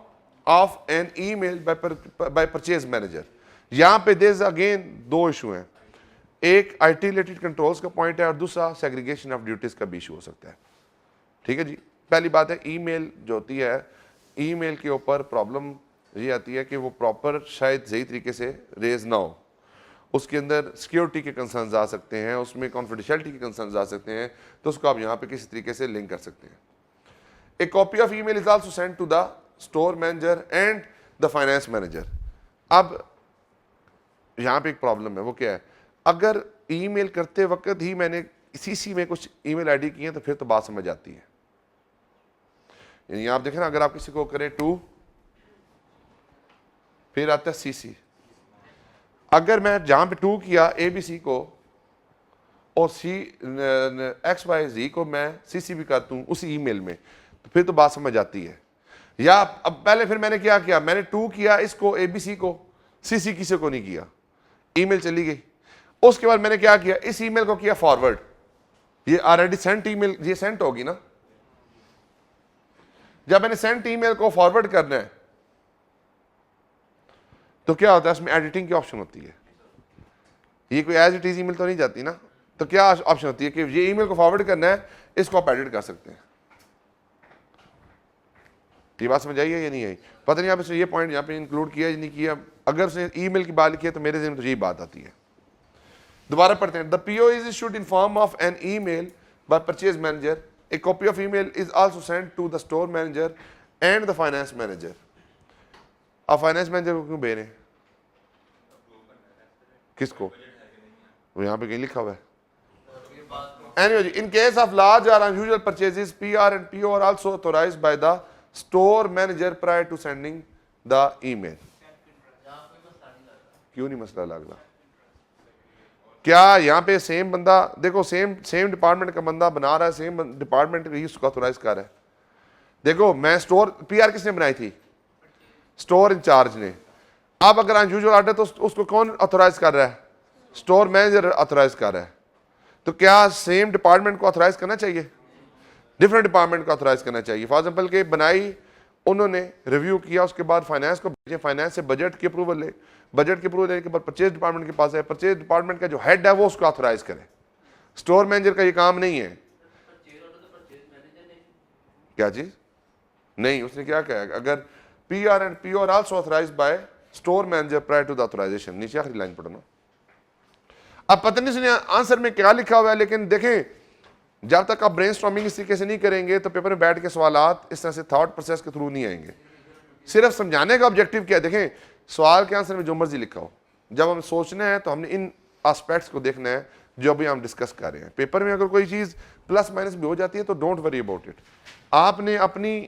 of an email by purchase manager. यहां पे देयर इज अगेन 2 इशू हैं, एक IT रिलेटेड कंट्रोल्स का पॉइंट है और दूसरा सेग्रीगेशन ऑफ ड्यूटीज का भी इशू हो सकता है। ठीक है जी। पहली बात है ईमेल जो होती है, ईमेल के ऊपर प्रॉब्लम ये आती है कि वो प्रॉपर शायद सही तरीके से रेज ना हो, उसके अंदर सिक्योरिटी के कंसर्न्स आ सकते हैं, उसमें कॉन्फिडेंशियलिटी के कंसर्न्स आ सकते हैं, तो उसको आप यहाँ पे किसी तरीके से लिंक कर सकते हैं। A copy of email is also send to the store manager and the finance manager. अब यहाँ पे एक प्रॉब्लम है, वो क्या है, अगर ईमेल करते वक्त ही मैंने CC में कुछ ईमेल ID की है तो फिर तो बात समझ आती है। यानी आप देखें ना, अगर आप किसी को करें टू, फिर आता है CC, अगर मैं जहां पे 2 किया ABC को और XYZ को मैं CC भी करता हूं उसी ईमेल में, तो फिर तो बात समझ आती है। या अब पहले फिर मैंने क्या किया, मैंने 2 किया इसको ABC को, CC किसी को नहीं किया, ईमेल चली गई। उसके बाद मैंने क्या किया, इस ईमेल को किया फॉरवर्ड, ये ऑलरेडी सेंट ईमेल, ये सेंट होगी ना। जब मैंने सेंट ईमेल को फॉरवर्ड करना है तो क्या होता है, इसमें एडिटिंग की ऑप्शन होती है। ये कोई एज इट इज ईमेल तो नहीं जाती ना, तो क्या ऑप्शन होती है कि ये ईमेल को फॉरवर्ड करना है, इसको आप एडिट कर सकते हैं। ये बात समझ आई है या नहीं आई? पता नहीं आप इसने ये पॉइंट यहाँ पे इंक्लूड किया या नहीं किया। अगर उसने ईमेल की बात लिखी है तो मेरे ज़हन में तो यही बात आती है। दोबारा पढ़ते हैं। The PO is issued in form of an email by purchase manager. A copy of email is also sent to the store manager and the finance manager. आप फाइनेंस मैनेजर को क्यों भेज रहे हैं? किसको? वो यहाँ पे कहीं लिखा हुआ है। Anyway, in case of large or unusual purchases, PR and PO are also authorized by the store manager prior to sending the email. क्यों नहीं मसला लग रहा? क्या यहाँ पे सेम बंदा, देखो सेम डिपार्टमेंट का बंदा बना रहा है, सेम डिपार्टमेंट ही उसको ऑथोराइज कर रहा है। देखो मैं स्टोर, पीआर किसने बनाई थी? स्टोर इंचार्ज ने। अब अगर अनयूजुअल ऑर्डर तो उसको कौन ऑथोराइज कर रहा है? स्टोर मैनेजर ऑथोराइज कर रहा है। तो क्या सेम डिपार्टमेंट को ऑथोराइज करना चाहिए? डिफरेंट डिपार्टमेंट को ऑथोराइज करना चाहिए। फॉर एग्जांपल के बनाई उन्होंने, रिव्यू किया, उसके बाद फाइनेंस को भेजे, फाइनेंस से बजट की अप्रूवल ले, बजट की अप्रूवल लेने के बाद परचेज डिपार्टमेंट के पास है, परचेज डिपार्टमेंट का जो हेड है वो उसको ऑथोराइज करे। स्टोर मैनेजर का ये काम नहीं है। क्या चीज? नहीं, उसने क्या कहा? अगर PR and PO are also authorised by store manager prior to the authorisation. नीचे आखिरी लाइन पढ़ना। अब पता नहीं उसने आंसर में क्या लिखा हुआ है, लेकिन देखें जब तक आप ब्रेनस्टॉर्मिंग इस तरीके से नहीं करेंगे तो पेपर में बैठ के सवालात इस तरह से थॉट प्रोसेस के थ्रू नहीं आएंगे। सिर्फ समझाने का ऑब्जेक्टिव क्या है? देखें सवाल के आंसर में जो मर्जी लिखा हो, जब हम सोचना है तो हमने इन एस्पेक्ट्स को देखना है जो अभी हम डिस्कस कर रहे हैं। पेपर में अगर कोई चीज़ प्लस माइनस भी हो जाती है तो डोंट वरी अबाउट इट। आपने अपनी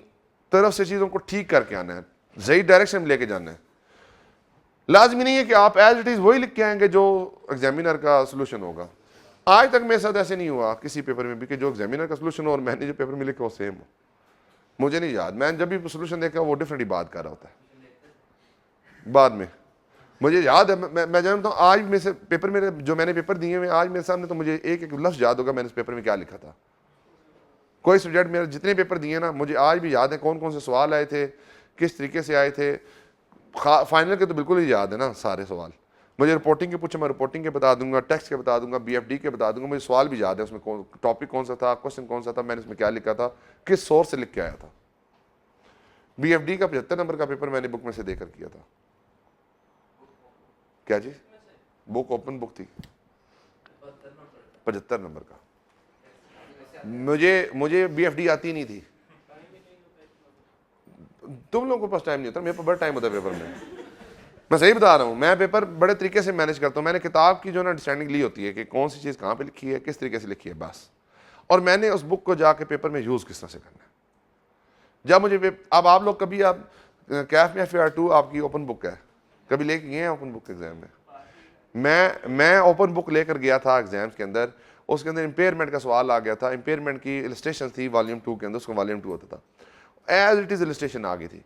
तरफ से चीज़ों को ठीक करके आना है, सही डायरेक्शन में लेके जाना है। लाजमी नहीं है कि आप एज इट इज़ वही लिख के आएंगे जो एग्जामिनर का सोल्यूशन होगा। आज तक मेरे साथ ऐसे नहीं हुआ किसी पेपर में भी कि जो एग्जामिनर का सोल्यूशन हो और मैंने जो पेपर में लिखा वो सेम हो। मुझे नहीं याद, मैंने जब भी सोल्यूशन देखा वो डिफरेंट ही बात कर रहा होता है बाद में। मुझे याद है, मैं जानता हूँ आज में से पेपर मेरे जो मैंने पेपर दिए हुए आज मेरे सामने, तो मुझे एक एक लफ्ज़ याद होगा मैंने इस पेपर में क्या लिखा था। कोई सब्जेक्ट मेरे जितने पेपर दिए ना मुझे आज भी याद है, कौन कौन से सवाल आए थे, किस तरीके से आए थे। फाइनल के तो बिल्कुल ही याद है ना सारे सवाल। मुझे रिपोर्टिंग के पूछे मैं रिपोर्टिंग के बता दूंगा, टेक्स्ट के बता दूंगा, बीएफडी के बता दूंगा। मुझे सवाल भी याद है उसमें टॉपिक कौन सा था, क्वेश्चन कौन सा था, मैंने उसमें क्या लिखा था, किस सोर्स से लिख के आया था। बीएफडी का 75 नंबर का पेपर मैंने बुक में से देकर किया था। क्या जी? बुक ओपन बुक थी, 75 नंबर का। मुझे बीएफडी आती नहीं थी। तुम लोगों के पास टाइम नहीं होता, मेरे पास बड़ा टाइम होता है पेपर में। मैं सही बता रहा हूँ, मैं पेपर बड़े तरीके से मैनेज करता हूँ। मैंने किताब की जो ना अंडरस्टैंडिंग ली होती है कि कौन सी चीज़ कहाँ पे लिखी है, किस तरीके से लिखी है, बस। और मैंने उस बुक को जाके पेपर में यूज़ किस तरह से करना है। जब मुझे अब आप लोग कभी आप कैफ में FAR2 आपकी ओपन बुक है, कभी लेके गए हैं ओपन बुक एग्जाम में? मैं ओपन बुक लेकर गया था एग्जाम्स के अंदर। उसके अंदर इम्पेयरमेंट का सवाल आ गया था। इम्पेयरमेंट की इलस्ट्रेशन थी वॉल्यूम 2 के अंदर, उसको वॉल्यूम 2 होता था। एज इट इज़ इलस्ट्रेशन आ गई थी,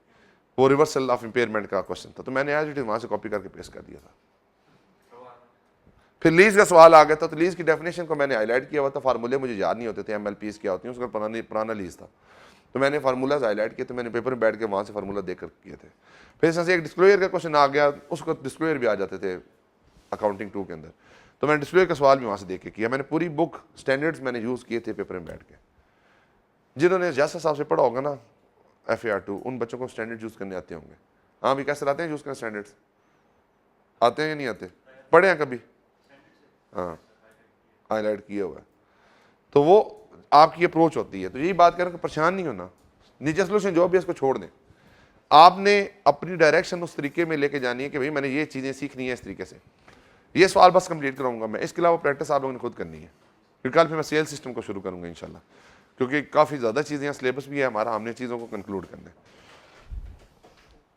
वो रिवर्सल ऑफ इम्पेयरमेंट का क्वेश्चन था, तो मैंने एज इट इज़ वहाँ से कॉपी करके पेश कर दिया था। फिर लीज का सवाल आ गया था, तो लीज की डेफिनेशन को मैंने हाईलाइट किया हुआ था। फार्मूले मुझे याद नहीं होते थे, MLPs क्या होती हैं, उसका पुराना लीज था, तो मैंने फार्मूलाज हाईलाइट किए। तो मैंने पेपर में बैठ के वहाँ से फार्मूला देकर किए थे। फिर इसमें से एक डिस्क्लोजर का क्वेश्चन आ गया, उसको डिस्क्लोजर भी आ जाते थे अकाउंटिंग 2 के अंदर, तो मैंने डिस्क्लोजर का सवाल भी वहाँ से देख के किया। मैंने पूरी बुक स्टैंडर्ड्स मैंने यूज़ किए थे पेपर में बैठ के। जिन्होंने जैसा साहब से पढ़ा होगा ना FAR2, उन बच्चों को स्टैंडर्ड यूज़ करने आते होंगे। हाँ भी कैसे आते हैं यूज़ करने स्टैंडर्ड्स? आते हैं या नहीं आते? पढ़े हैं कभी? हाँ, हाईलाइट किया हुआ है। तो वो आपकी अप्रोच होती है। तो यही बात करें कि परेशान नहीं होना, नीचे सोल्यूशन जो भी है इसको छोड़ दें। आपने अपनी डायरेक्शन उस तरीके में लेके जानी है कि भाई मैंने ये चीज़ें सीखनी है इस तरीके से। ये सवाल बस कंप्लीट कराऊंगा मैं, इसके अलावा प्रैक्टिस आप लोगों ने खुद करनी है। फिर कल फिर मैं सेल सिस्टम को शुरू करूँगा इंशाल्लाह, क्योंकि काफ़ी ज़्यादा चीज़ें हैं, सिलेबस भी है हमारा, हमने चीज़ों को कंक्लूड करना है।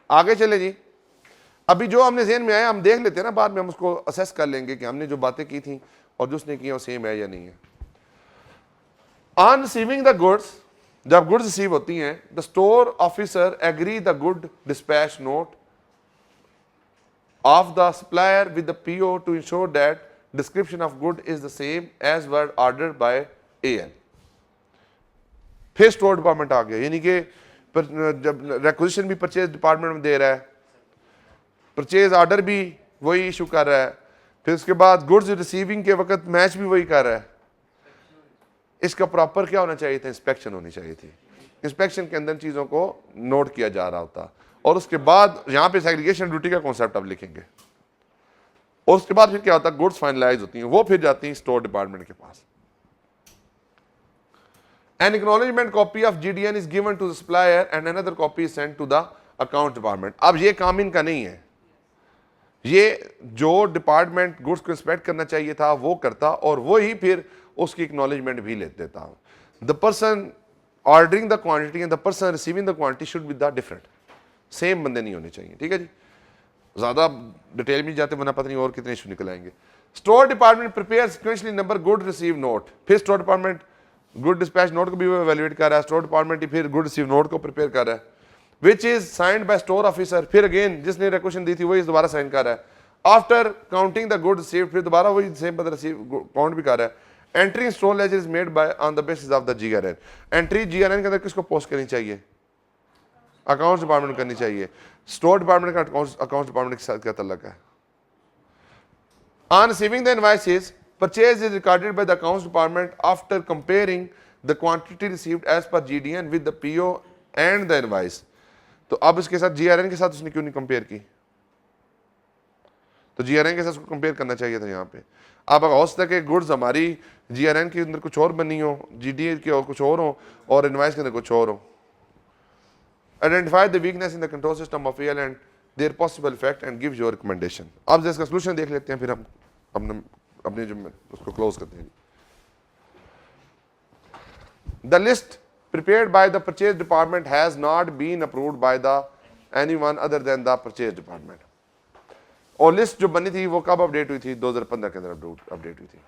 आगे चले जी। अभी जो हमने ज़हन में आया हम देख लेते हैं ना, बाद में हम उसको असेस कर लेंगे कि हमने जो बातें की थी और जो उसने की वो सेम है या नहीं है। ऑन रिसीविंग द गुड्स, जब गुड्स रिसीव होती हैं, the store officer agree the good dispatch note of the supplier with the PO to ensure that description of good is the same as were ordered by AN। फिर store डिपार्टमेंट आ गया, यानी कि जब requisition भी परचेज डिपार्टमेंट में दे रहा है, परचेज ऑर्डर भी वही इशू कर रहा है, फिर उसके बाद गुड्स रिसीविंग के वक्त मैच भी वही कर रहा है। इसका प्रॉपर क्या होना चाहिए था, इंस्पेक्शन होनी चाहिए थी। इंस्पेक्शन के अंदर चीज़ों को नोट किया जा रहा होता, और उसके बाद यहाँ पे सेग्रीगेशन ड्यूटी का कॉन्सेप्ट आप लिखेंगे, और उसके बाद फिर क्या होता है, गुड्स फाइनलाइज होती हैं, वो फिर जाती हैं स्टोर डिपार्टमेंट के पास। An acknowledgement copy of GDN is given to the supplier and another copy is sent to the account department। अब ये काम इनका नहीं है, ये जो डिपार्टमेंट गुड्स को इंस्पेक्ट करना चाहिए था वो करता, और वो ही फिर उसकी एक्नॉलेजमेंट भी ले देता। The person ordering the quantity and the person receiving the quantity should be the different, same बंदे नहीं होने चाहिए। ठीक है जी, ज़्यादा डिटेल में जाते वरना पता नहीं और कितने इशू निकल आएंगे। Store department prepare sequentially number good receive note, फिर store department good dispatch note को भी एवेल्युएट कर रहा है, स्टोर डिपार्टमेंट ही फिर गुड रिसीव नोट को प्रिपेयर कर रहा है, which is signed bye store officer. फिर अगेन जिसने रिक्वेशन दी थी वही दोबारा साइन कर रहा है। After counting the good receive, फिर दोबारा वही सेम बंदा रिसीव काउंट भी कर रहा है। Entry in store laser is made by on the basis of the GRN। Entry GRN के अंदर किसको पोस्ट करनी चाहिए, अकाउंट्स डिपार्टमेंट करनी चाहिए। स्टोर डिपार्टमेंट का अकाउंट्स डिपार्टमेंट के साथ क्या तल्लुक है। On receiving the invoices, purchase is recorded by the accounts department after comparing the quantity received as per GDN with the PO and the invoice। तो अब इसके साथ GRN के साथ उसने क्यों नहीं कंपेयर की, तो GRN के साथ उसको कंपेयर करना चाहिए था यहाँ पे। अब अगर हो सकता है कि गुड्स हमारी GRN के अंदर कुछ और बनी हो, GDN के और कुछ और हो, और इनवाइस के अंदर कुछ और हो। Identify the weakness in the control system of AL and their possible effect and give your recommendation. अब इसका सोल्यूशन देख लेते हैं, फिर हम अपने जो उसको क्लोज करते हैं। The list prepared by the purchase department has not been approved by the anyone other than the purchase department। और लिस्ट जो बनी थी वो कब अपडेट हुई थी, 2015 के अंदर अपडेट हुई थी।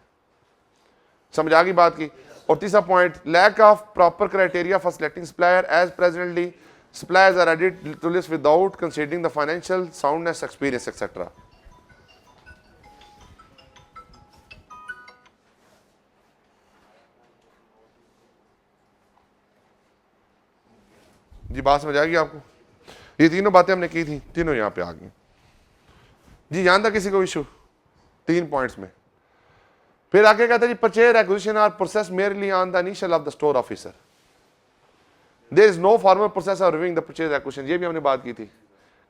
समझ आ गई बात की। और तीसरा point, lack of proper criteria for selecting supplier as presently suppliers are added to list without considering the financial soundness, experience, etc। जी बात समझ आ गई आपको। ये तीनों बातें हमने की थी, तीनों यहाँ पे आ गई जी। यहाँ था किसी को इशू 3 पॉइंट्स में। फिर आगे कहता है जी, purchase acquisition are process merely on the initial of the store officer, there is no formal process of reviewing the purchase acquisition. ये भी हमने बात की थी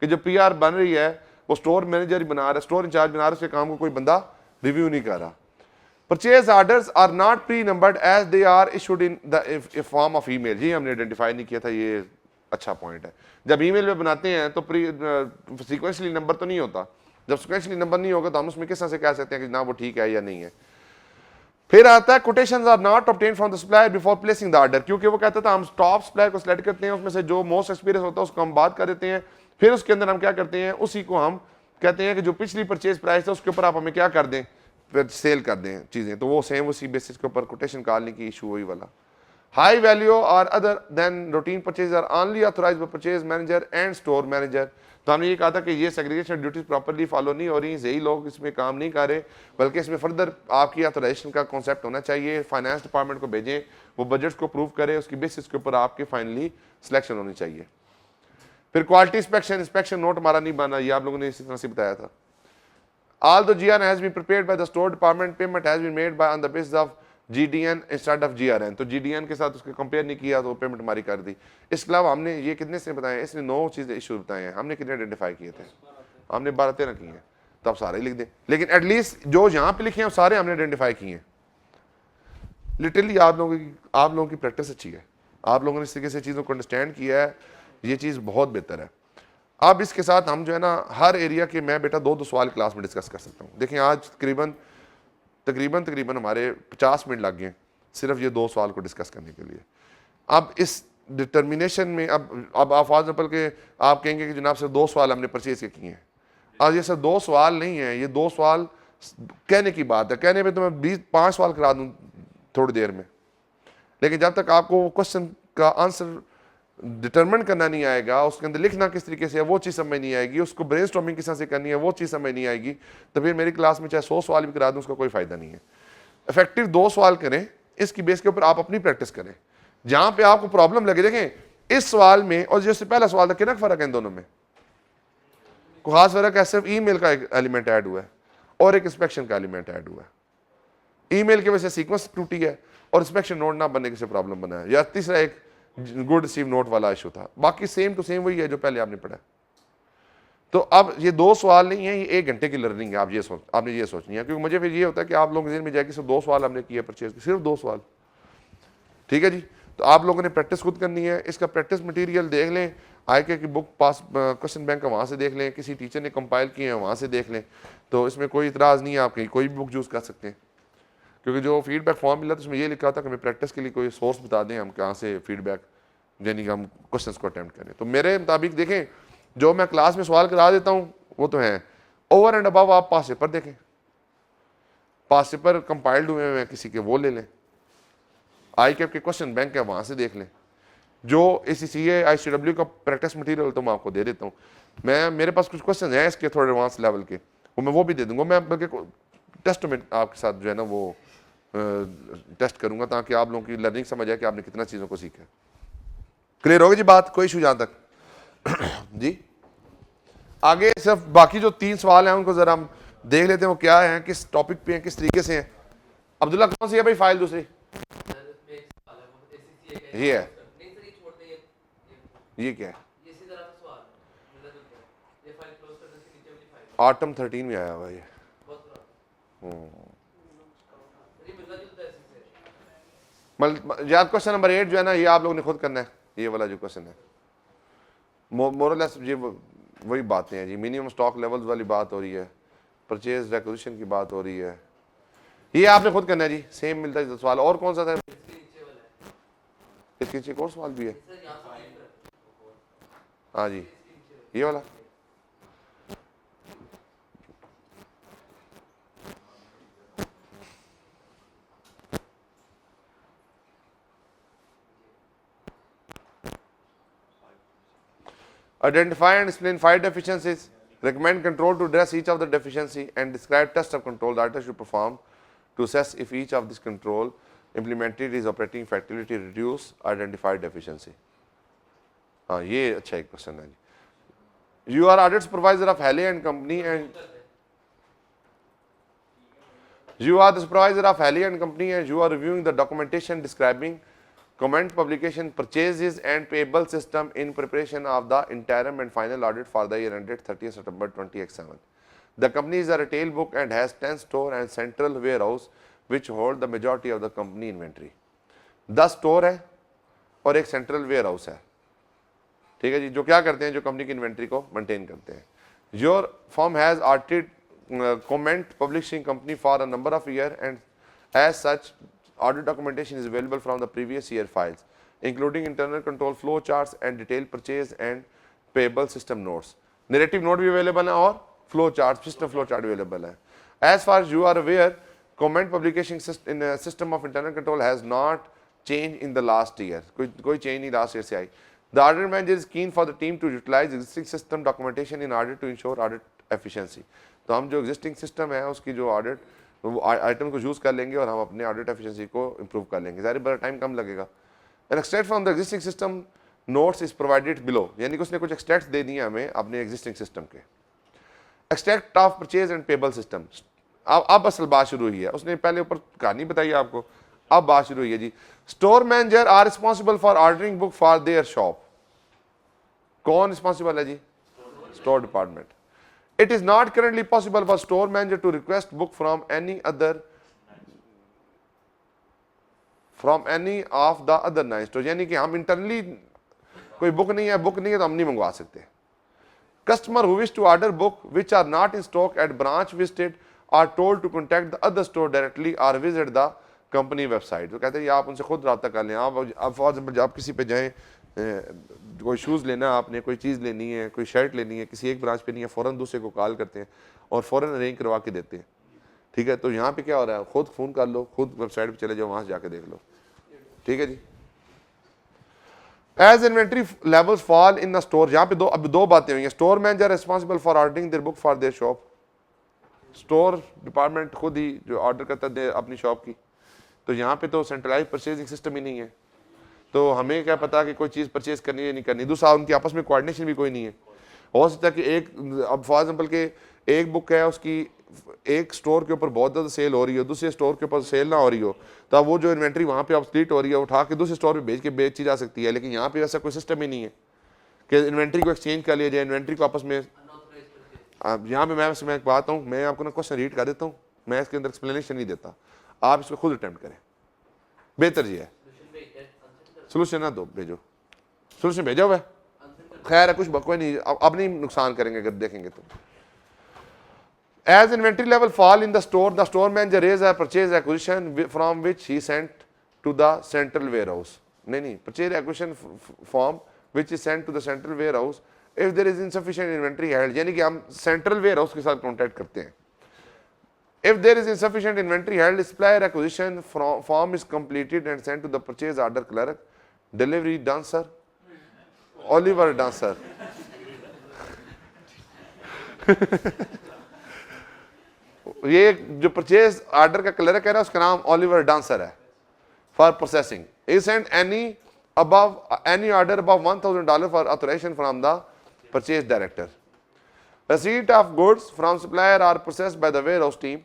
कि जो PR बन रही है वो स्टोर मैनेजर ही बना रहा है, स्टोर इंचार्ज बना रहा है, उसके काम को कोई बंदा रिव्यू नहीं कर रहा। Purchase orders are not pre numbered as they are issued in the form of email. ये हमने आइडेंटिफाई नहीं किया था, ये अच्छा पॉइंट है। जब ईमेल में बनाते हैं तो सीक्वेंशली नंबर तो नहीं होता, जब सीक्वेंशली नंबर नहीं होगा तो हम उसमें किस तरह से कह सकते हैं कि ना वो ठीक है या नहीं है। फिर आता है quotations are not obtained from the supplier before placing the order, क्योंकि वो कहता था हम टॉप सप्लायर को सिलेक्ट करते हैं, उसमें से जो मोस्ट एक्सपीरियंस होता है उसको हम बात कर देते हैं, फिर उसके अंदर हम क्या करते हैं, उसी को हम कहते हैं कि जो पिछली परचेज प्राइस है उसके ऊपर आप हमें क्या कर दें, फिर सेल कर दें चीज़ें, तो वो सेम उसी बेसिस के ऊपर कोटेशन निकालने की इशू वही वाला। हाई वैल्यू और other than routine purchase are only authorised by purchase manager and store manager. तो हमने ये कहा था कि ये सेग्रीगेशन ड्यूटीज प्रॉपर्ली फॉलो नहीं हो रही, यही लोग इसमें काम नहीं कर रहे, बल्कि इसमें फर्दर आपकी ऑथराइजेशन का कॉन्सेप्ट होना चाहिए। फाइनेंस डिपार्टमेंट को भेजें, वो बजट्स को अप्रूव करे, उसकी बेसिस के ऊपर आपकी फाइनली सिलेक्शन होनी चाहिए। फिर क्वालिटी इंस्पेक्शन नोट हमारा नहीं बना, ये आप लोगों ने इसी तरह से बताया था। Although GRN has been prepared by the store department, payment has been made by on the basis of GDN instead of GRN। तो GDN के साथ उसके कंपेयर नहीं किया तो पेमेंट हमारी कर दी। इसके अलावा हमने ये कितने से बताए, इसने 9 चीज़ें इशू बताए हैं, हमने कितने आइडेंटिफाई किए थे, हमने 12-13 किए हैं, तो आप सारे लिख दें, लेकिन एटलीस्ट जो यहाँ पे लिखे हैं सारे हमने आइडेंटिफाई किए हैं। लिटरली आप लोगों की प्रैक्टिस अच्छी है, आप लोगों ने इस तरीके से चीज़ों को अंडरस्टैंड किया है, ये चीज़ बहुत बेहतर है। अब इसके साथ हम जो है ना हर एरिया के मैं बेटा 2-2 सवाल क्लास में डिस्कस कर सकता हूँ। देखिए आज तकरीबन हमारे 50 मिनट लग गए सिर्फ ये 2 सवाल को डिस्कस करने के लिए। अब इस डिटर्मिनेशन में अब आप फॉर एग्जाम्पल के आप कहेंगे कि जनाब सिर्फ 2 सवाल हमने परचेज के किए हैं। आज ये सिर्फ 2 सवाल नहीं है, ये 2 सवाल कहने की बात है, कहने में तो मैं 5 सवाल करा दूँ थोड़ी देर में, लेकिन जब तक आपको क्वेश्चन का आंसर डिटरमिन करना नहीं आएगा, उसके अंदर लिखना किस तरीके से है वो चीज़ समझ नहीं आएगी, उसको ब्रेनस्टॉर्मिंग किस तरह से करनी है वो चीज़ समझ नहीं आएगी, तो फिर मेरी क्लास में चाहे 100 सवाल भी करा दूँ उसका कोई फ़ायदा नहीं है। इफेक्टिव 2 सवाल करें, इसकी बेस के ऊपर आप अपनी प्रैक्टिस करें। जहाँ पे आपको प्रॉब्लम लगे, देखें इस सवाल में और जैसे पहला सवाल था कितना फ़र्क है इन दोनों में, कोई खास फ़र्क है, सिर्फ ईमेल का एक एलिमेंट ऐड हुआ है। और एक इंस्पेक्शन का एलिमेंट ऐड हुआ है। ईमेल की वजह से सीक्वेंस टूटी है और इंस्पेक्शन नोट ना बनने से प्रॉब्लम बना है, या तीसरा एक गुड रिसीव नोट वाला इशू था। बाकी सेम टू सेम वही है जो पहले आपने पढ़ा। तो अब ये 2 सवाल नहीं है, ये 1 घंटे की लर्निंग है। आपने ये सोचनी है, क्योंकि मुझे फिर ये होता है कि आप लोग में जाएगी सिर्फ 2 सवाल हमने किए परचेज के, सिर्फ 2 सवाल। ठीक है जी, तो आप लोगों ने प्रैक्टिस खुद करनी है। इसका प्रैक्टिस मटेरियल देख लें, IK की बुक पास क्वेश्चन बैंक का वहाँ से देख लें, किसी टीचर ने कंपाइल किए हैं वहाँ से देख लें। तो इसमें कोई इतराज़ नहीं है, आप कहीं कोई भी बुक यूज़ कर सकते हैं। क्योंकि जो फीडबैक फॉर्म मिला तो उसमें ये लिखा था कि हमें प्रैक्टिस के लिए कोई सोर्स बता दें, हम कहाँ से फीडबैक यानी कि हम क्वेश्चन को अटैम्प्ट करें। तो मेरे मुताबिक देखें, जो मैं क्लास में सवाल करा देता हूँ वो तो है। ओवर एंड अबव आप पास पेपर देखें, पास पेपर कंपाइल्ड हुए हैं किसी के, वो ले लें। ICAP के क्वेश्चन बैंक है वहाँ से देख लें। जो ACCA ICW का प्रैक्टिस मटेरियल तो मैं आपको दे देता हूँ। मेरे पास कुछ क्वेश्चन हैं इसके थोड़े एडवांस लेवल के, वो भी दे दूंगा। मैं बल्कि टेस्ट में आपके साथ जो है ना वो टेस्ट करूंगा, ताकि आप लोगों की लर्निंग समझ आए कि आपने कितना चीज़ों को सीखा। क्लियर होगी जी बात? कोई इशू जहाँ तक जी? आगे सिर्फ बाकी जो 3 सवाल हैं उनको जरा हम देख लेते हैं, वो क्या है, किस टॉपिक पे हैं, किस तरीके से हैं। अब्दुल्ला कौन सी है भाई फाइल दूसरी? ये है, ये क्या है? आटम 13 में आया हुआ ये। याद क्वेश्चन नंबर 8 जो है ना, ये आप लोगों ने खुद करना है। ये वाला जो क्वेश्चन है मोरलेस ये वही बातें हैं जी। मिनिमम स्टॉक लेवल्स वाली बात हो रही है, परचेज रिक्विजिशन की बात हो रही है, ये आपने खुद करना है जी। सेम मिलता है सवाल। और कौन सा था? इसके नीचे एक और सवाल भी है। हाँ जी, ये वाला। Identify and explain 5 deficiencies. Recommend control to address each of the deficiency and describe tests of control that should perform to assess if each of this control implemented is operating effectively to reduce identified deficiency. हाँ, ये अच्छा एक question है जी। You are audit supervisor of Haley and Company and you are the supervisor of Haley and Company and you are reviewing the documentation describing comment publication, purchases and payable system in preparation of the interim and final audit for the year ended 30th September 2007. The company is a retail book and has 10 store and central warehouse which hold the majority of the company inventory. 10 store है और एक central ware house है। ठीक है जी, जो क्या करते हैं, जो कंपनी की इन्वेंट्री को मेंटेन करते हैं। Your firm has audited comment publishing company for a number of years and as such audit documentation is available from the previous year files including internal control flow charts and detailed purchase and payable system notes. Narrative note भी available है और flow chart, system flow chart available है. As far as you are aware, comment publication system of internal control has not changed in the last year. कोई change नहीं last year से आई. The audit manager is keen for the team to utilize existing system documentation in order to ensure audit efficiency. तो हम जो existing system है उसकी जो audit item को यूज़ कर लेंगे और हम अपने ऑडिट एफिशिएंसी को इंप्रूव कर लेंगे। ज़ाहिर बड़ा टाइम कम लगेगा। An extract from the existing system notes is provided below, यानी कि उसने कुछ एक्सट्रैक्ट्स दे दिए हमें अपने एग्जिस्टिंग सिस्टम के। Extract of purchase and payable system. अब असल बात शुरू हुई है, उसने पहले ऊपर कहानी बताई आपको, अब बात शुरू हुई है जी। Store manager are responsible for ordering book for their shop. कौन रिस्पॉन्सिबल है जी? Store department. It is not currently possible for store manager to request book from any of the other 9 stores, यानी कि हम इंटरनली कोई book नहीं है तो हम नहीं मंगवा सकते। Customer who wish to order book which are not in stock at branch visited are told to contact the other store directly or visit the company website. तो कहते हैं आप उनसे खुद रब्ता कर लें। आप फॉर एग्जाम्पल आप किसी पे जाएं, कोई शूज़ लेना है आपने, कोई चीज़ लेनी है, कोई शर्ट लेनी है, किसी एक ब्रांच पे नहीं है, फ़ौरन दूसरे को कॉल करते हैं और फ़ौरन अरेंज करवा के देते हैं। ठीक है, तो यहाँ पे क्या हो रहा है, खुद फ़ोन कर लो, खुद वेबसाइट पे चले जाओ, वहाँ से जाके देख लो। ठीक है जी। As inventory levels fall in the store, यहाँ पे अब दो बातें हुई हैं। Store manager responsible for ordering their book for their shop. Store department खुद ही जो ऑर्डर करता है अपनी शॉप की, तो यहाँ पे तो सेंट्रलाइज परचेजिंग सिस्टम ही नहीं है, तो हमें क्या पता कि कोई चीज़ परचेज करनी है नहीं करनी। दूसरा, उनकी आपस में कोऑर्डिनेशन भी कोई नहीं है। हो सकता है कि एक, अब फॉर एग्जांपल के एक बुक है उसकी एक स्टोर के ऊपर बहुत ज़्यादा सेल हो रही हो, दूसरे स्टोर के ऊपर सेल ना हो रही हो, तो अब वो जो इन्वेंट्री वहाँ पे ऑब्सोलीट हो रही है उठा के दूसरे स्टोर पे बेची जा सकती है। लेकिन यहाँ पे ऐसा कोई सिस्टम ही नहीं है कि इन्वेंट्री को एक्सचेंज कर लिया जाए, इन्वेंट्री को आपस में। अब यहाँ पे मैं एक बात हूँ, मैं आपको ना क्वेश्चन रीड कर देता हूँ, मैं इसके अंदर एक्सप्लेनेशन नहीं देता, आप इसको खुद अटेम्प्ट करें, बेहतर ये है। सोल्यूशन ना दो, भेजो, सोल्यूशन भेजा हुआ है, खैर है, कुछ कोई नहीं, अब नहीं नुकसान करेंगे अगर देखेंगे तो। As inventory level fall in the store manager raise a purchase acquisition from which he sent to the central warehouse. नहीं, purchase acquisition form which is sent to the central warehouse if there is insufficient inventory held, यानी कि हम central warehouse के साथ contact करते हैं। If there is insufficient inventory held, supplier acquisition form is completed and sent to the purchase order clerk. Delivery done, sir. Oliver done, sir. ये जो purchase order का क्लर्क है ना, उसका नाम ओलिवर डांसर है। For processing he sent any order above $1,000 for authorisation from the purchase director. receipt of goods from supplier are processed by the warehouse team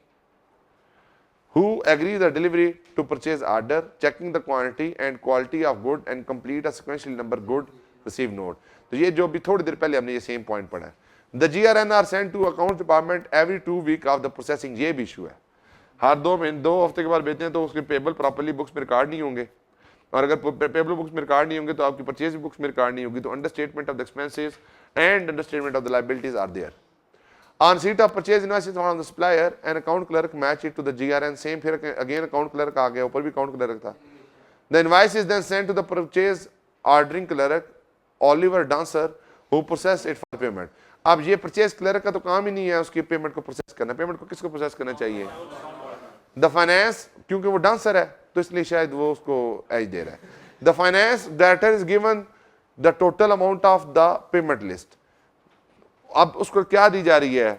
who agree the delivery to purchase order, checking the quantity and quality of good and complete a sequential number good receive note। तो ये जो भी थोड़ी देर पहले हमने ये same point पढ़ा है। The GRN are sent to accounts department every 2 week of the processing, ये भी इशू है। हर 2 हफ्ते के बाद भेजते हैं तो उसके पेबल प्रॉपर्ली बुक्स में रिकॉर्ड नहीं होंगे, और अगर पेबल बुक्स में रिकॉर्ड नहीं होंगे तो आपकी परचेज बुक्स में रिकॉर्ड नहीं होगी। तो understatement of the expenses and understatement of the liabilities are there. On receipt of purchase invoices from the supplier, an account clerk match it to the GRN, same फिर again account clerk आ गया, ऊपर भी account clerk था। The invoice is then sent to the purchase ordering clerk Oliver Dancer who process it for payment। अब ये purchase clerk का तो काम ही नहीं है उसकी पेमेंट को प्रोसेस करना। पेमेंट को किसको प्रोसेस करना चाहिए? द फाइनेंस, क्योंकि वो डांसर है तो इसलिए शायद वो उसको एज दे रहा है। The finance director is given the total amount of the payment list. अब उसको क्या दी जा रही है?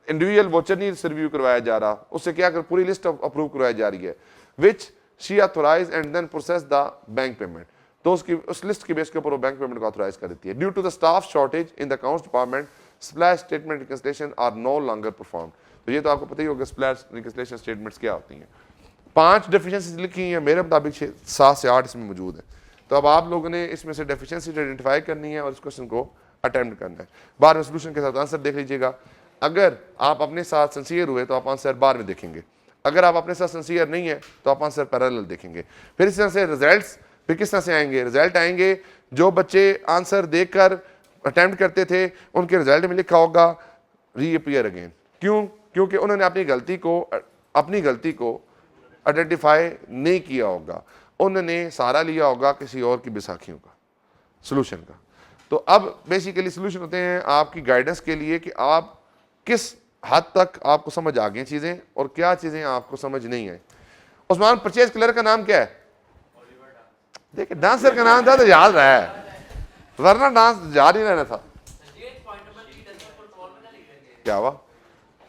इंडिविजुअल वोचर नहीं रिव्यू करवाया जा रहा, उससे क्या कर पूरी लिस्ट अप्रूव करवाई जा रही है, which she authorise and then process the bank payment. तो उसकी उस लिस्ट की बेस के ऊपर वो बैंक पेमेंट को ऑथोराइज कर देती है। Due to the staff shortage in the accounts department, splash statement reconciliation are no longer perform. तो ये तो आपको पता ही होगा स्प्लैश रिकंसिलिएशन स्टेटमेंट्स क्या होती हैं। 5 डेफिशिएंसीज लिखी हैं, मेरे मुताबिक 7 से 8 इसमें मौजूद है। तो अब आप लोगों ने इसमें से डेफिशिएंसी आइडेंटिफाई करनी है और इस क्वेश्चन को अटेम्प्ट करना है। बाद में सोल्यूशन के साथ आंसर देख लीजिएगा। अगर आप अपने साथ सिंसियर हुए तो आप आंसर बाद में देखेंगे, अगर आप अपने साथ सिंसियर नहीं है तो आप आंसर पैरेलल देखेंगे। फिर इस तरह से रिजल्ट्स फिर किस तरह से आएंगे? रिजल्ट आएंगे जो बच्चे आंसर देखकर अटेम्प्ट करते थे उनके रिजल्ट में लिखा होगा रीअपीयर अगेन। क्यों? क्योंकि उन्होंने अपनी गलती को आइडेंटिफाई नहीं किया होगा, उन्होंने सहारा लिया होगा किसी और की बैसाखियों का, सोल्यूशन का। तो अब बेसिकली सोल्यूशन होते हैं आपकी गाइडेंस के लिए कि आप किस हद तक आपको समझ आ गई चीजें और क्या चीजें आपको समझ नहीं आई। उस्मान, परचेज क्लर्क का नाम क्या है? देखिए डांसर का नाम था तो याद रहा है, वरना डांस याद ही रहना था। क्या हुआ?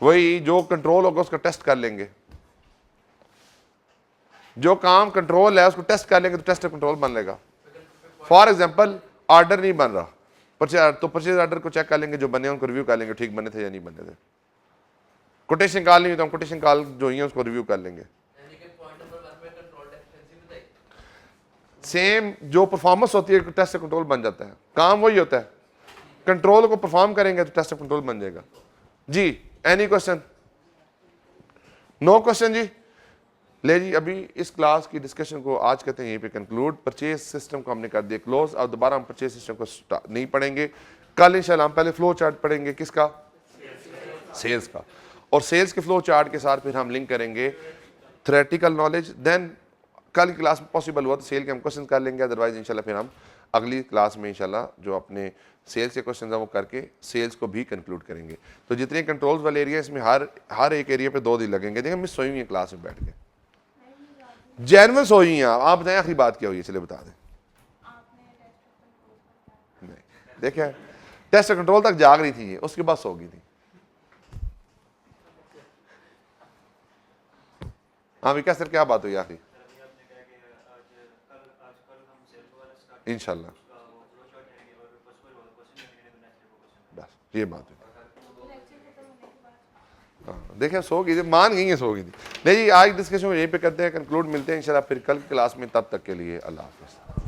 वही जो कंट्रोल होगा उसका टेस्ट कर लेंगे, जो काम कंट्रोल है उसको टेस्ट कर लेंगे तो टेस्ट कंट्रोल बन लेगा। फॉर एग्जांपल ऑर्डर नहीं बन रहा तो परचेज ऑर्डर को चेक कर लेंगे, जो बने उनको रिव्यू कर लेंगे, ठीक बने थे या नहीं बने थे। कोटेशन कॉल नहीं तो हम कोटेशन कॉल जो है उसको रिव्यू कर लेंगे। सेम जो परफॉर्मेंस होती है टेस्ट कंट्रोल बन जाता है, काम वही होता है। कंट्रोल को परफॉर्म करेंगे तो टेस्ट कंट्रोल बन जाएगा। जी एनी क्वेश्चन? नो क्वेश्चन जी। ले जी, अभी इस क्लास की डिस्कशन को आज कहते हैं यहीं पे कंक्लूड। परचेज सिस्टम को हमने कर दिया क्लोज। अब दोबारा हम परचेज सिस्टम को नहीं पढ़ेंगे। कल इंशाल्लाह हम पहले फ्लो चार्ट पढ़ेंगे, किसका? सेल्स का। और सेल्स के फ्लो चार्ट के साथ फिर हम लिंक करेंगे थ्योरेटिकल नॉलेज। देन कल की क्लास में पॉसिबल हुआ तो सेल के हम क्वेश्चन कर लेंगे, अदरवाइज इंशाल्लाह फिर हम अगली क्लास में इंशाल्लाह जो अपने सेल्स के क्वेश्चन है वो करके सेल्स को भी कंक्लूड करेंगे। तो जितने कंट्रोल्स वाले एरिया इसमें हर एक एरिया पे 2 दिन लगेंगे। देखिए मिस सोई हुई है क्लास में बैठ के, जेन्युइन सोई हैं आप बताएं आखिरी बात क्या हुई है? चले बता दें। नहीं देखिए टेस्ट कंट्रोल तक जाग रही थी, उसके बाद सो गई थी। हाँ विकास सर क्या बात हुई आखिरी? इंशाल्लाह बस ये बात है। देखें सो गई थी, मान गई है सो गई थी। नहीं जी, आज डिस्कशन यहीं पे करते हैं कंक्लूड, मिलते हैं इंशाल्लाह फिर कल की क्लास में, तब तक के लिए अल्लाह हाफ़िज़।